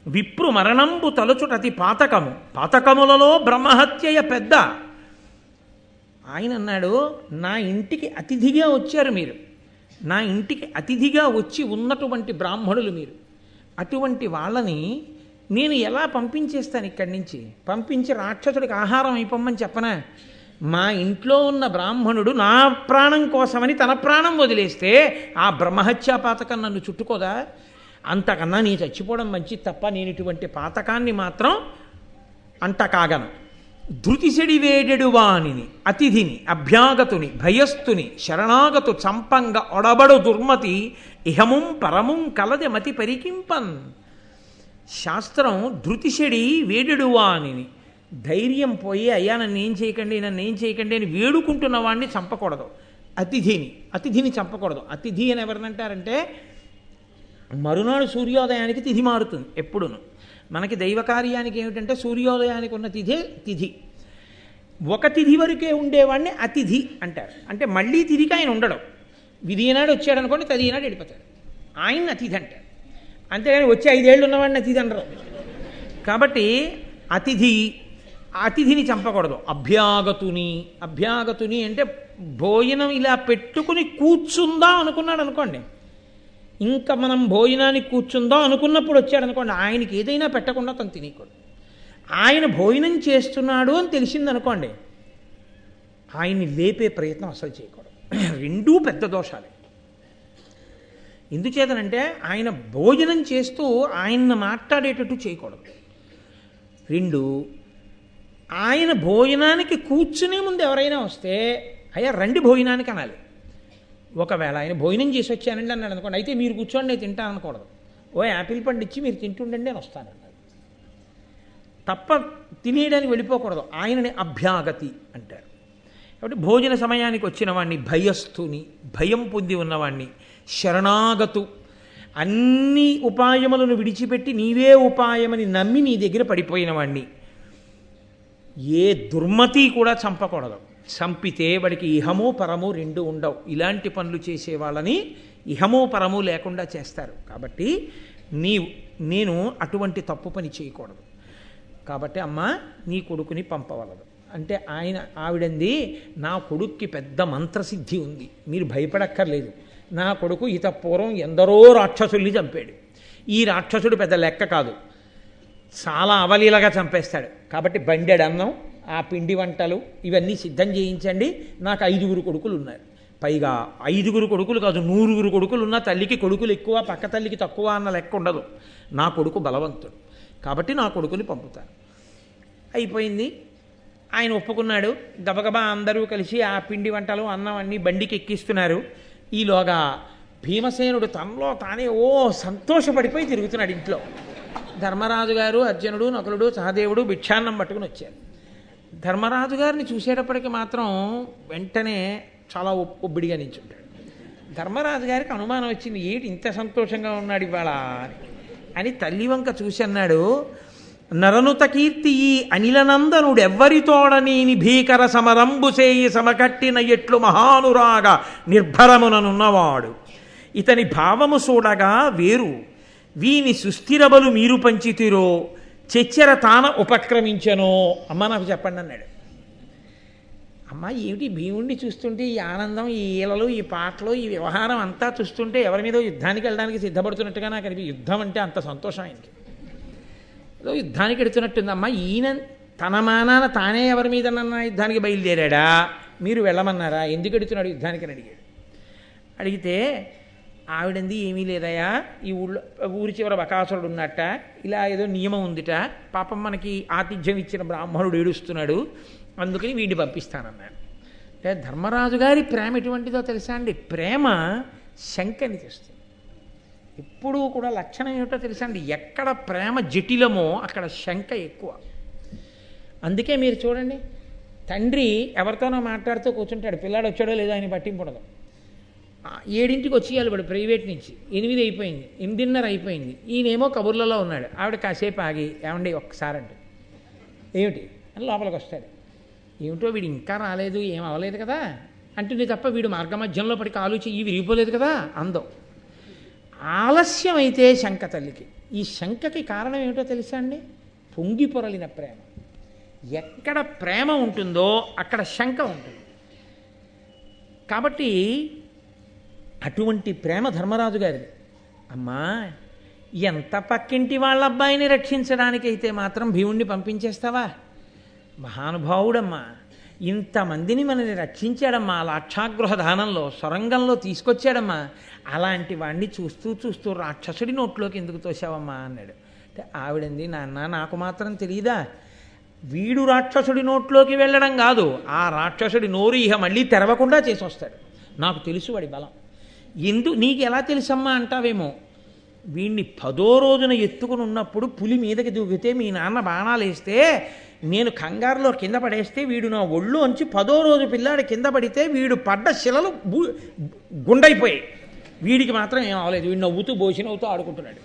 విప్రు మరణంబు తలుచుటతి పాతకము పాతకములలో బ్రహ్మహత్యయ పెద్ద. ఆయన అన్నాడు, నా ఇంటికి అతిథిగా వచ్చారు మీరు, నా ఇంటికి అతిథిగా వచ్చి ఉన్నటువంటి బ్రాహ్మణులు మీరు. అటువంటి వాళ్ళని నేను ఎలా పంపించేస్తాను ఇక్కడి నుంచి? పంపించి రాక్షసుడికి ఆహారం అయిపోమ్మని చెప్పనా? మా ఇంట్లో ఉన్న బ్రాహ్మణుడు నా ప్రాణం కోసమని తన ప్రాణం వదిలేస్తే ఆ బ్రహ్మహత్యా పాతకం నన్ను చుట్టుకోదా? అంతకన్నా నీ చచ్చిపోవడం మంచిది తప్ప నేను ఇటువంటి పాతకాన్ని మాత్రం అంట కాగను. ధృతిశడి వేడెడు వాణిని అతిథిని అభ్యాగతుని భయస్థుని శరణాగతు చంపంగ ఒడబడు దుర్మతి ఇహముం పరముం కలది మతి పరికింపన్. శాస్త్రం ధృతిశడి వేడెడు వాణిని, ధైర్యం పోయి అయ్యా నన్ను ఏం చేయకండి నన్ను ఏం చేయకండి అని వేడుకుంటున్న వాడిని చంపకూడదు. అతిథిని చంపకూడదు. అతిథి అని ఎవరినంటారంటే మరునాడు సూర్యోదయానికి తిథి మారుతుంది ఎప్పుడును. మనకి దైవ కార్యానికి ఏమిటంటే సూర్యోదయానికి ఉన్న తిథి. ఒక తిథి వరకే ఉండేవాడిని అతిథి అంటారు. అంటే మళ్ళీ తిథికి ఆయన ఉండడం. విధి నాడు వచ్చాడు అనుకోండి, తది నాడు వెళ్ళిపోతాడు. ఆయన అతిథి అంటారు. అంతేగాని వచ్చి 5 ఏళ్ళు ఉన్నవాడిని అతిథి అనరు. కాబట్టి అతిథిని చంపకూడదు. అభ్యాగతుని అంటే భోజనం ఇలా పెట్టుకుని కూర్చుందాం అనుకున్నాడు అనుకోండి, ఇంకా మనం భోజనానికి కూర్చుందాం అనుకున్నప్పుడు వచ్చాడు అనుకోండి, ఆయనకి ఏదైనా పెట్టకుండా తను తినకూడదు. ఆయన భోజనం చేస్తున్నాడు అని తెలిసిందనుకోండి, ఆయన్ని లేపే ప్రయత్నం అసలు చేయకూడదు. రెండూ పెద్ద దోషాలే. ఎందుచేతనంటే ఆయన భోజనం చేస్తూ ఆయన్ని మాట్లాడేటట్టు చేయకూడదు. 2, ఆయన భోజనానికి కూర్చునే ముందు ఎవరైనా వస్తే అయ్యా రండి భోజనానికి అనాలి. ఒకవేళ ఆయన భోజనం చేసి వచ్చానండి అన్నాడు అనుకోండి, అయితే మీరు కూర్చోండి నేను తింటాను అనకూడదు. ఓ యాపిల్ పండు ఇచ్చి మీరు తింటుండండి అని వస్తానన్నాడు. తప్ప తినేయడానికి వెళ్ళిపోకూడదు. ఆయనని అభ్యాగతి అంటారు. కాబట్టి భోజన సమయానికి వచ్చిన వాడిని భయస్థుని, భయం పొంది ఉన్నవాణ్ణి, శరణాగతు, అన్ని ఉపాయములను విడిచిపెట్టి నీవే ఉపాయమని నమ్మి నీ దగ్గర పడిపోయిన వాణ్ణి, ఏ దుర్మతి కూడా చంపకూడదు. చంపితే వాడికి ఇహము పరము రెండు ఉండవు. ఇలాంటి పనులు చేసే వాళ్ళని ఇహము పరము లేకుండా చేస్తారు. కాబట్టి నేను అటువంటి తప్పు పని చేయకూడదు. కాబట్టి అమ్మ నీ కొడుకుని పంపవలదు అంటే ఆవిడంది, నా కొడుక్కి పెద్ద మంత్రసిద్ధి ఉంది, మీరు భయపడక్కర్లేదు. నా కొడుకు పూర్వం ఎందరో రాక్షసుల్ని చంపాడు. ఈ రాక్షసుడు పెద్ద లెక్క కాదు, చాలా అవలీలగా చంపేస్తాడు. కాబట్టి బండెడు అన్నం, ఆ పిండి వంటలు ఇవన్నీ సిద్ధం చేయించండి. నాకు 5 కొడుకులు ఉన్నారు. పైగా 5 కొడుకులు కాదు, 100 కొడుకులు ఉన్న తల్లికి కొడుకులు ఎక్కువ, పక్క తల్లికి తక్కువ అన్న లెక్క ఉండదు. నా కొడుకు బలవంతుడు కాబట్టి నా కొడుకుని పంపుతాను. అయిపోయింది. ఆయన ఒప్పుకున్నాడు. గబగబా అందరూ కలిసి ఆ పిండి వంటలు అన్నం అన్నీ బండికి ఎక్కిస్తున్నారు. ఈలోగా భీమసేనుడు తనలో తానే సంతోషపడిపోయి తిరుగుతున్నాడు ఇంట్లో. ధర్మరాజు గారు, అర్జునుడు, నకులుడు, సహదేవుడు భిక్షాన్నం పట్టుకుని వచ్చారు. ధర్మరాజు గారిని చూసేటప్పటికి మాత్రం వెంటనే చాలా ఒబ్బిడిగా నించుంటాడు. ధర్మరాజు గారికి అనుమానం వచ్చింది, ఏంటి ఇంత సంతోషంగా ఉన్నాడు ఇవాళ అని తల్లి వంక చూసి అన్నాడు, నరనుత కీర్తి ఈ అనిలనందనుడెవ్వరితోడనేని భీకర సమరంబు చేయి సమకట్టిన ఎట్లు మహానురాగ నిర్భరముననున్నవాడు, ఇతని భావము చూడగా వేరు, వీని సుస్థిరబలు మీరు పంచితిరో, చెచ్చెర తాన ఉపక్రమించనో. అమ్మ నాకు చెప్పండి అన్నాడు. అమ్మ ఏమిటి భీముడిని చూస్తుంటే ఈ ఆనందం, ఈ ఈలలు, ఈ పాటలు, ఈ వ్యవహారం అంతా చూస్తుంటే ఎవరి మీద యుద్ధానికి వెళ్ళడానికి సిద్ధపడుతున్నట్టుగా నాకు అనిపి, యుద్ధం అంటే అంత సంతోషం ఆయనకి, ఏదో యుద్ధానికి ఎడుతున్నట్టుందమ్మా. ఈయన తన మానాన తానే ఎవరి మీద యుద్ధానికి బయలుదేరాడా, మీరు వెళ్ళమన్నారా, ఎందుకు ఎడుతున్నాడు యుద్ధానికి అని అడిగాడు. అడిగితే ఆవిడంది, ఏమీ లేదయా, ఈ ఊరి చివర బకాసురుడు ఉన్నట్ట, ఇలా ఏదో నియమం ఉందిట, పాపం మనకి ఆతిథ్యం ఇచ్చిన బ్రాహ్మణుడు ఏడుస్తున్నాడు, అందుకని వీడిని పంపిస్తానన్నాడు. అంటే ధర్మరాజు గారి ప్రేమ ఎటువంటిదో తెలుసా అండి? ప్రేమ శంకని తెస్తుంది. ఎప్పుడూ కూడా లక్షణం ఏమిటో తెలుసా అండి? ఎక్కడ ప్రేమ జటిలమో అక్కడ శంక ఎక్కువ. అందుకే మీరు చూడండి, తండ్రి ఎవరితోనో మాట్లాడుతూ కూర్చుంటాడు, పిల్లాడు వచ్చాడో లేదో ఆయన పట్టింపుడదు. 7ంటికి వచ్చేయాలి వాడు ప్రైవేట్ నుంచి, 8 అయిపోయింది, 8:30 అయిపోయింది, ఈయనేమో కబుర్లలో ఉన్నాడు. ఆవిడ కాసేపు ఆగి, ఏమండి ఒక్కసారి అంటే, ఏమిటి అని లోపలికి వస్తాడు. ఏమిటో వీడు ఇంకా రాలేదు, ఏం అవ్వలేదు కదా అంటుంది తప్ప, వీడు మార్గమధ్యంలో పడి కాలు చెయ్యి విరిగిపోలేదు కదా అందం. ఆలస్యం అయితే శంక తల్లికి. ఈ శంకకి కారణం ఏమిటో తెలుసా అండి? పొంగి పొరలిన ప్రేమ. ఎక్కడ ప్రేమ ఉంటుందో అక్కడ శంక ఉంటుంది. కాబట్టి అటువంటి ప్రేమ ధర్మరాజు గారిది. అమ్మా, ఎంత పక్కింటి వాళ్ళ అబ్బాయిని రక్షించడానికైతే మాత్రం భీముణ్ణి పంపించేస్తావా? మహానుభావుడమ్మా, ఇంతమందిని మనని రక్షించాడమ్మా, లాక్షాగృహ దానంలో సొరంగంలో తీసుకొచ్చాడమ్మా, అలాంటి వాడిని చూస్తూ చూస్తూ రాక్షసుడి నోట్లోకి ఎందుకు తోసావమ్మా అన్నాడు. అంటే ఆవిడంది, నాన్న నాకు మాత్రం తెలియదా, వీడు రాక్షసుడి నోట్లోకి వెళ్ళడం కాదు, ఆ రాక్షసుడి నోరు ఇహ మళ్ళీ తెరవకుండా చేసి వస్తాడు, నాకు తెలుసు వాడి బలం. నీకు ఎలా తెలుసమ్మా అంటావేమో, వీడిని 10వ రోజున ఎత్తుకుని ఉన్నప్పుడు పులి మీదకి దూకితే మీ నాన్న బాణాలు వేస్తే నేను కంగారులో కింద పడేస్తే వీడు నా ఒళ్ళు అంచి 10వ రోజు పిల్లాడు కింద పడితే వీడు పడ్డ శిలలు గుండైపోయాయి, వీడికి మాత్రం ఏం అవ్వలేదు, వీడు నవ్వుతూ బోసినవుతూ ఆడుకుంటున్నాడు.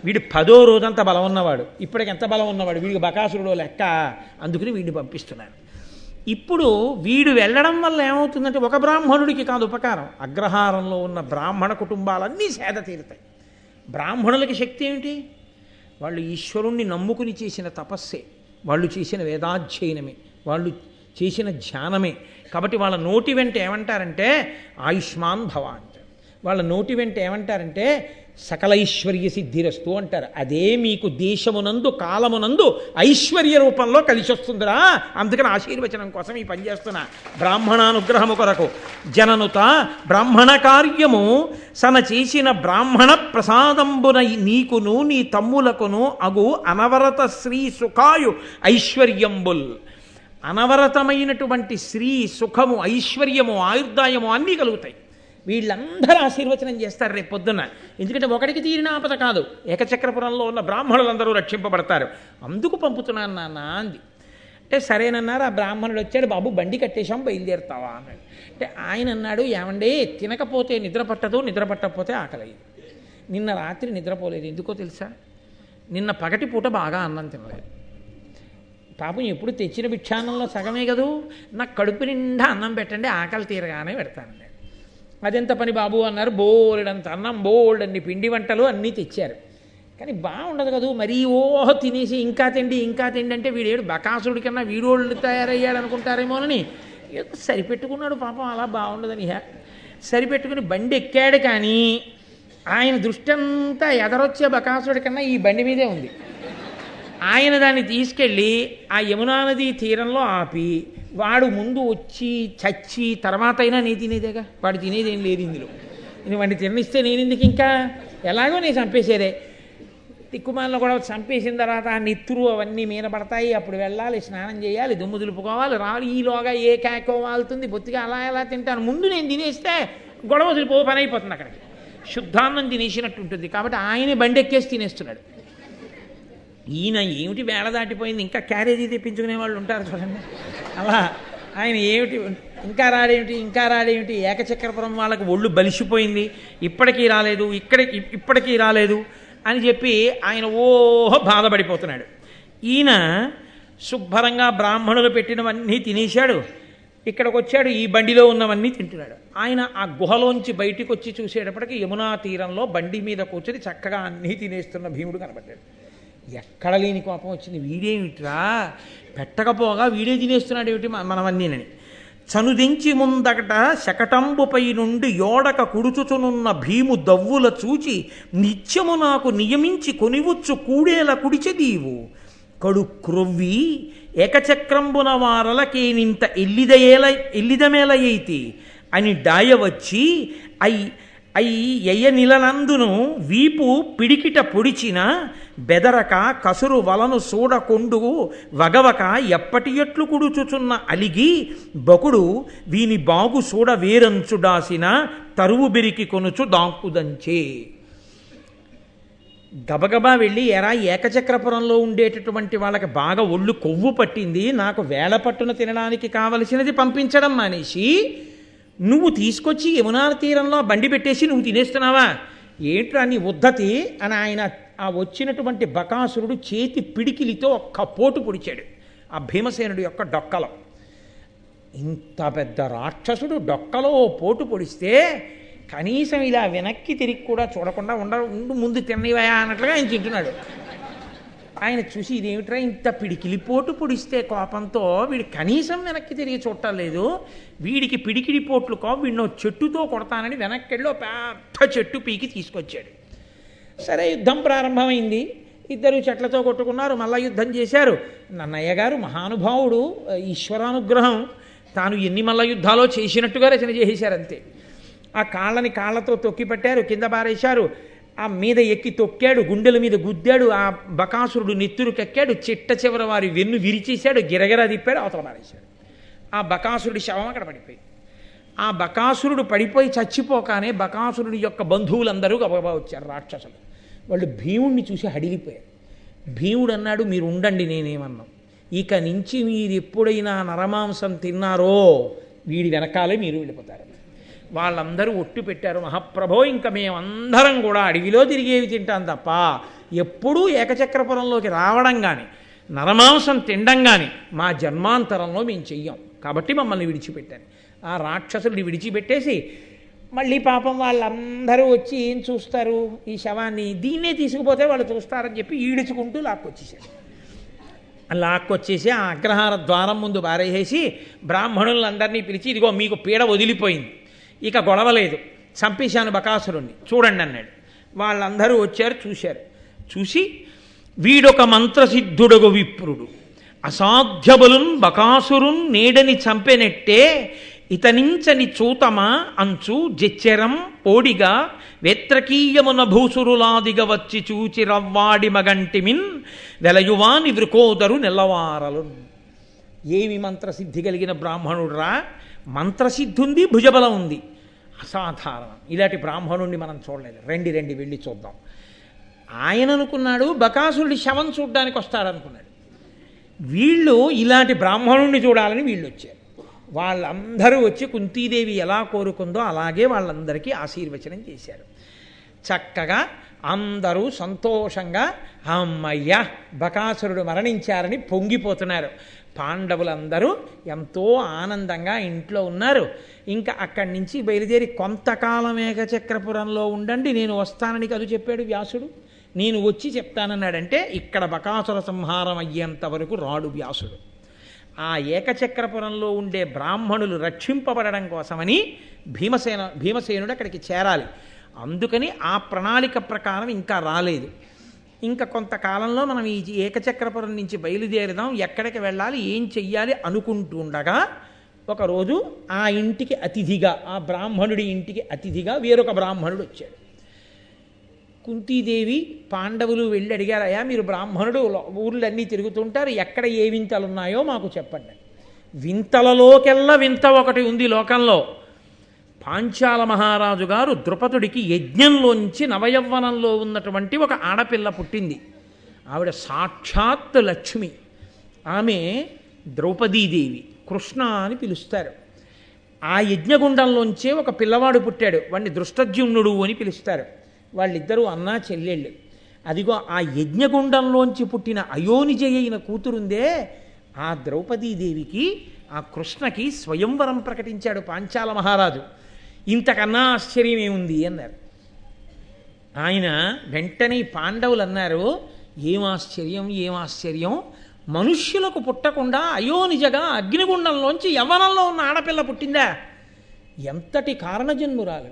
వీడు 10వ రోజంతా బలం ఉన్నవాడు, ఇప్పటికి ఎంత బలం ఉన్నవాడు, వీడికి బకాసురుడో లెక్క, అందుకని వీడిని పంపిస్తున్నాను. ఇప్పుడు వీడు వెళ్ళడం వల్ల ఏమవుతుందంటే ఒక బ్రాహ్మణుడికి కాదు ఉపకారం, అగ్రహారంలో ఉన్న బ్రాహ్మణ కుటుంబాలన్నీ సేద తీరుతాయి. బ్రాహ్మణులకి శక్తి ఏమిటి? వాళ్ళు ఈశ్వరుణ్ణి నమ్ముకుని చేసిన తపస్సే, వాళ్ళు చేసిన వేదాధ్యయనమే, వాళ్ళు చేసిన ధ్యానమే. కాబట్టి వాళ్ళ నోటి వెంట ఏమంటారంటే ఆయుష్మాన్ భవ అంటారు, వాళ్ళ నోటి వెంట ఏమంటారంటే సకలైశ్వర్య సిద్ధిరస్తు అంటారు. అదే మీకు దేశమునందు కాలమునందు ఐశ్వర్య రూపంలో కలిసి వస్తుందిరా, అందుకని ఆశీర్వచనం కోసం ఈ పని చేస్తున్నా. బ్రాహ్మణానుగ్రహము కొరకు జననుత బ్రాహ్మణ కార్యము సన చేసిన బ్రాహ్మణ ప్రసాదంబున నీకును నీ తమ్ములకును అగు అనవరత శ్రీ సుఖాయు ఐశ్వర్యంబుల్. అనవరతమైనటువంటి శ్రీ సుఖము, ఐశ్వర్యము, ఆయుర్దాయము అన్నీ కలుగుతాయి. వీళ్ళందరూ ఆశీర్వచనం చేస్తారు రేపు పొద్దున్న. ఎందుకంటే ఒకడికి తీరిన ఆపద కాదు, ఏకచక్రపురంలో ఉన్న బ్రాహ్మణులందరూ రక్షింపబడతారు, అందుకు పంపుతున్నాను నాన్న అంది. అంటే సరేనన్నారు. ఆ బ్రాహ్మణుడు వచ్చాడు, బాబు బండి కట్టేశాం బయలుదేరుతావా అన్నాడు. అంటే ఆయన అన్నాడు, ఏమండి తినకపోతే నిద్ర పట్టదు, నిద్ర పట్టకపోతే ఆకలి. నిన్న రాత్రి నిద్రపోలేదు, ఎందుకో తెలుసా? నిన్న పగటి పూట బాగా అన్నం తినలేదు. పాపం ఎప్పుడు తెచ్చిన భిక్షాన్నంలో సగమే కదూ, నాకు కడుపు నిండా అన్నం పెట్టండి, ఆకలి తీరగానే పెడతాను. అదెంత పని బాబు అన్నారు. బోల్డంత అన్నం, బోల్డన్ని పిండి వంటలు అన్నీ తెచ్చారు. కానీ బాగుండదు కదూ, మరీ ఓహో తినేసి ఇంకా తిండి ఇంకా తిండి అంటే వీడేడు బకాసుడి కన్నా వీడోళ్ళు తయారయ్యాడు అనుకుంటారేమోనని ఏదో సరిపెట్టుకున్నాడు పాపం. అలా బాగుండదని సరిపెట్టుకుని బండి ఎక్కాడు. కానీ ఆయన దృష్టి అంతా ఎదరొచ్చే బకాసుడి కన్నా ఈ బండి మీదే ఉంది. ఆయన దాన్ని తీసుకెళ్ళి ఆ యమునా నదీ తీరంలో ఆపి, వాడు ముందు వచ్చి చచ్చి తర్వాత అయినా నేను తినేదేగా, వాడు తినేదేం లేదు ఇందులో, నేను వాడిని తినిస్తే నేను ఎందుకు, ఇంకా ఎలాగో నేను చంపేసేదే. తిక్కుమాలను కూడా చంపేసిన తర్వాత ఆ నెత్తురు అవన్నీ మీద పడతాయి, అప్పుడు వెళ్ళాలి, స్నానం చేయాలి, దుమ్ము దులుపుకోవాలి, రావాలి. ఈలోగా ఏ కేకో వాళ్తుంది బొత్తిగా, అలా ఎలా తింటాను, ముందు నేను తినేస్తే గొడవ వదిలిపో పని అయిపోతుంది, అక్కడికి శుద్ధాన్నం తినేసినట్టు ఉంటుంది. కాబట్టి ఆయన బండి ఎక్కేసి తినేస్తున్నాడు. ఈయన ఏమిటి వేళ దాటిపోయింది, ఇంకా క్యారేజీ తెప్పించుకునే వాళ్ళు ఉంటారు చూడండి, అలా ఆయన ఏమిటి ఇంకా రాడేమిటి ఏకచక్రపురం వాళ్ళకి ఒళ్ళు బలిసిపోయింది, ఇప్పటికీ రాలేదు అని చెప్పి ఆయన ఓహో బాధపడిపోతున్నాడు. ఈయన శుభ్రంగా బ్రాహ్మణులు పెట్టినవన్నీ తినేశాడు, ఇక్కడికి వచ్చాడు, ఈ బండిలో ఉన్నవన్నీ తింటున్నాడు. ఆయన ఆ గుహలోంచి బయటికి వచ్చి చూసేటప్పటికి యమునా తీరంలో బండి మీద కూర్చొని చక్కగా అన్నీ తినేస్తున్న భీముడు కనబడ్డాడు. ఎక్కడ లేని కోపం వచ్చింది, వీడేమిట్రా పెట్టకపోగా వీడే తినేస్తున్నాడు ఏమిటి మనవన్నీనని. చనుదించి ముందట శకటంబుపై నుండి యోడక కుడుచుచునున్న భీము దవ్వుల చూచి నిత్యము నాకు నియమించి కొనివచ్చు కూడేల కుడిచెదీవు కడు క్రొవ్వి ఏకచక్రంబున వారలకేనింత ఎల్లిదమేలయైతి అని డాయవచ్చి ఎయ్య నిలనందును వీపు పిడికిట పొడిచిన బెదరక కసురు వలను సూడకొండు వగవక ఎప్పటి ఎట్లు కుడుచుచున్న అలిగి బకుడు వీని బాగు సూడ వేరంచుడాసిన తరువు బెరికి కొనుచు దాంకుదంచే. గబగబా వెళ్ళి, ఎరా ఏకచక్రపురంలో ఉండేటటువంటి వాళ్ళకి బాగా ఒళ్ళు కొవ్వు పట్టింది, నాకు వేళ పట్టున తినడానికి కావలసినది పంపించడం మానేసి నువ్వు తీసుకొచ్చి యమునా తీరంలో బండి పెట్టేసి నువ్వు తినేస్తున్నావా, ఏంట్రా నీ ఉద్ధతి అని ఆయన ఆ వచ్చినటువంటి బకాసురుడు చేతి పిడికిలితో ఒక్క పోటు పొడిచాడు ఆ భీమసేనుడి యొక్క డొక్కలో. ఇంత పెద్ద రాక్షసుడు డొక్కలో పోటు పొడిస్తే కనీసం ఇలా వెనక్కి తిరిగి కూడా చూడకుండా ఉండు ముందు తిన్నవయా అన్నట్లుగా ఆయన తింటున్నాడు. ఆయన చూసి ఇదేమిట్రా ఇంత పిడికిలి పోటు పొడిస్తే కోపంతో వీడు కనీసం వెనక్కి తిరిగి చూడలేదు, వీడికి పిడికిడి పోట్లు వీడినో చెట్టుతో కొడతానని వెనక్కెళ్ళో పెద్ద చెట్టు పీకి తీసుకొచ్చాడు. సరే యుద్ధం ప్రారంభమైంది, ఇద్దరు చెట్లతో కొట్టుకున్నారు, మళ్ళా యుద్ధం చేశారు. నన్నయ్య గారు మహానుభావుడు, ఈశ్వరానుగ్రహం, తాను ఎన్ని మల్ల యుద్ధాలో చేసినట్టుగా రచన చేసేశారంతే. ఆ కాళ్ళతో తొక్కి పట్టారు, కింద పారేశారు, ఆ మీద ఎక్కి తొక్కాడు, గుండెల మీద గుద్దాడు, ఆ బకాసురుడు నెత్తురుకెక్కాడు, చిట్ట చివరి వారి వెన్ను విరిచేశాడు, గిరగిరా తిప్పాడు, అవతల పారేశాడు. ఆ బకాసురుడి శవం అక్కడ పడిపోయింది. ఆ బకాసురుడు పడిపోయి చచ్చిపోగానే బకాసురుడి యొక్క బంధువులందరూ గబగబా వచ్చారు రాక్షసులు. వాళ్ళు భీముడిని చూసి హడిలిపోయారు. భీముడు అన్నాడు, మీరు ఉండండి, నేనేమన్నాం, ఇక నుంచి మీరు ఎప్పుడైనా నరమాంసం తిన్నారో వీడి వెనకాలే మీరు వెళ్ళిపోతారు. వాళ్ళందరూ ఒట్టు పెట్టారు, మహాప్రభో ఇంకా మేమందరం కూడా అడవిలో తిరిగేవి తింటాం తప్ప ఎప్పుడూ ఏకచక్రపురంలోకి రావడం కానీ నరమాంసం తినడం కానీ మా జన్మాంతరంలో మేము చెయ్యం, కాబట్టి మమ్మల్ని విడిచిపెట్టాను. ఆ రాక్షసుల్ని విడిచిపెట్టేసి మళ్ళీ పాపం వాళ్ళందరూ వచ్చి ఏం చూస్తారు, ఈ శవాన్ని దీన్నే తీసుకుపోతే వాళ్ళు చూస్తారని చెప్పి ఈడుచుకుంటూ లాక్కొచ్చేసి ఆ అగ్రహార ద్వారం ముందు పారేసేసి బ్రాహ్మణులందరినీ పిలిచి, ఇదిగో మీకు పీడ వదిలిపోయింది, ఇక గొడవలేదు, చంపేశాను బకాసురుణ్ణి, చూడండి అన్నాడు. వాళ్ళందరూ వచ్చారు, చూసి వీడొక మంత్రసిద్ధుడగు విప్రుడు, అసాధ్యబలున్ బకాసురున్ నేడని చంపెనెట్టే ఇతనించని చూతమా అంచు జెచ్చెరం పోడిగా వేత్రకీయమున భూసురులాదిగ వచ్చి చూచి రవ్వాడి మగంటిమిన్ వెలయువాని వృకోదరు నెల్లవారలు. ఏమి మంత్రసిద్ధి కలిగిన బ్రాహ్మణుడురా, మంత్రసిద్ధి ఉంది, భుజబలం ఉంది, అసాధారణం. ఇలాంటి బ్రాహ్మణుణ్ణి మనం చూడలేదు. రండి వెళ్ళి చూద్దాం. ఆయన అనుకున్నాడు బకాసురుడి శవం చూడ్డానికి వస్తాడనుకున్నాడు. వీళ్ళు ఇలాంటి బ్రాహ్మణుణ్ణి చూడాలని వీళ్ళు వచ్చారు. వాళ్ళందరూ వచ్చి కుంతీదేవి ఎలా కోరుకుందో అలాగే వాళ్ళందరికీ ఆశీర్వచనం చేశారు. చక్కగా అందరూ సంతోషంగా అమ్మయ్య బకాసురుడు మరణించారని పొంగిపోతున్నారు. పాండవులందరూ ఎంతో ఆనందంగా ఇంట్లో ఉన్నారు. ఇంకా అక్కడి నుంచి బయలుదేరి కొంతకాలం ఏకచక్రపురంలో ఉండండి, నేను వస్తానని కదు చెప్పాడు వ్యాసుడు. నేను వచ్చి చెప్తానన్నాడంటే ఇక్కడ బకాసుర సంహారం అయ్యేంత వరకు రాడు వ్యాసుడు. ఆ ఏకచక్రపురంలో ఉండే బ్రాహ్మణులు రక్షింపబడడం కోసమని భీమసేనుడు అక్కడికి చేరాలి. అందుకని ఆ ప్రణాళిక ప్రకారం ఇంకా రాలేదు. ఇంకా కొంతకాలంలో మనం ఈ ఏకచక్రపురం నుంచి బయలుదేరుదాం, ఎక్కడికి వెళ్ళాలి, ఏం చెయ్యాలి అనుకుంటూ ఉండగా ఒకరోజు ఆ ఇంటికి అతిథిగా, ఆ బ్రాహ్మణుడి ఇంటికి అతిథిగా వేరొక బ్రాహ్మణుడు వచ్చాడు. కుంతీదేవి పాండవులు వెళ్ళి అడిగారు, అయ్యా మీరు బ్రాహ్మణుడు ఊర్లన్నీ తిరుగుతుంటారు, ఎక్కడ ఏ వింతలు ఉన్నాయో మాకు చెప్పండి. వింతలలోకెల్లా వింత ఒకటి ఉంది లోకంలో. పాంచాల మహారాజు గారు ద్రుపదుడికి యజ్ఞంలోంచి నవయవ్వనంలో ఉన్నటువంటి ఒక ఆడపిల్ల పుట్టింది. ఆవిడ సాక్షాత్ లక్ష్మి. ఆమె ద్రౌపదీదేవి, కృష్ణ అని పిలుస్తారు. ఆ యజ్ఞగుండంలోంచే ఒక పిల్లవాడు పుట్టాడు, వాడిని దృష్టద్యుమ్నుడు అని పిలుస్తారు. వాళ్ళిద్దరూ అన్నా చెల్లెళ్ళు. అదిగో ఆ యజ్ఞగుండంలోంచి పుట్టిన అయోనిజయ అయిన కూతురుందే, ఆ ద్రౌపదీదేవికి ఆ కృష్ణకి స్వయంవరం ప్రకటించాడు పాంచాల మహారాజు. ఇంతకన్నా ఆశ్చర్యం ఏముంది అన్నారు. ఆయన వెంటనే పాండవులు అన్నారు, ఏం ఆశ్చర్యం, మనుష్యులకు పుట్టకుండా అయోనిజగా అగ్నిగుండంలోంచి యవ్వనంలో ఉన్న ఆడపిల్ల పుట్టిందా? ఎంతటి కారణజన్మురాలు,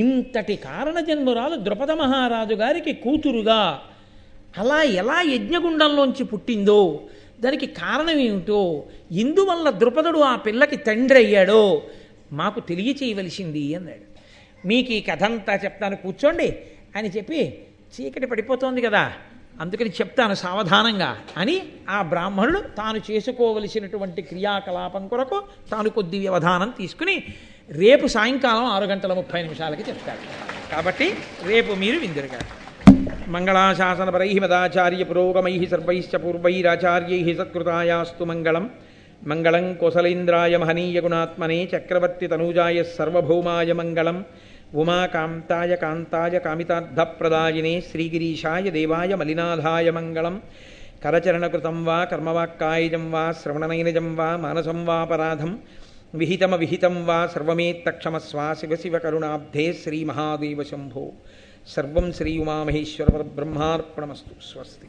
ఇంతటి కారణజన్మురాలు ద్రుపద మహారాజు గారికి కూతురుగా అలా ఎలా యజ్ఞగుండంలోంచి పుట్టిందో, దానికి కారణం ఏమిటో, ఇందువల్ల ద్రుపదుడు ఆ పిల్లకి తండ్రి అయ్యాడో మాకు తెలియచేయవలసింది అన్నాడు. మీకు ఈ కథ అంతా చెప్తాను కూర్చోండి అని చెప్పి, చీకటి పడిపోతోంది కదా అందుకని చెప్తాను సావధానంగా అని ఆ బ్రాహ్మణుడు తాను చేసుకోవలసినటువంటి క్రియాకలాపం కొరకు తాను కొద్ది వ్యవధానం తీసుకుని రేపు సాయంకాలం 6:30 చెప్తాడు. కాబట్టి రేపు మీరు విందురుగా. మంగళాశాసనపరై మదాచార్య పురోగమై సర్వైశ్చ పూర్వైరాచార్యై సత్కృతాయాస్తు మంగళం. మంగళం కోసలేంద్రాయ మహనీయ గుణాత్మనే చక్రవర్తి తనూజాయ సర్వభౌమాయ మంగళం. ఉమాకాంతాయ కాంతాయ కామితార్థప్రదాయినే శ్రీగిరీశాయ దేవాయ మలినాథాయ మంగళం. కరచరణకృతం వా కర్మవాక్కాయజం వా శ్రవణనైనజం వా మానసం వాపరాధం విహితం వా సర్వమేత్తక్షమస్వ శివ శివ కరుణాబ్ధే శ్రీమహాదేవ శంభో. సర్వం శ్రీ ఉమామహేశ్వర బ్రహ్మార్పణమస్తు. స్వస్తి.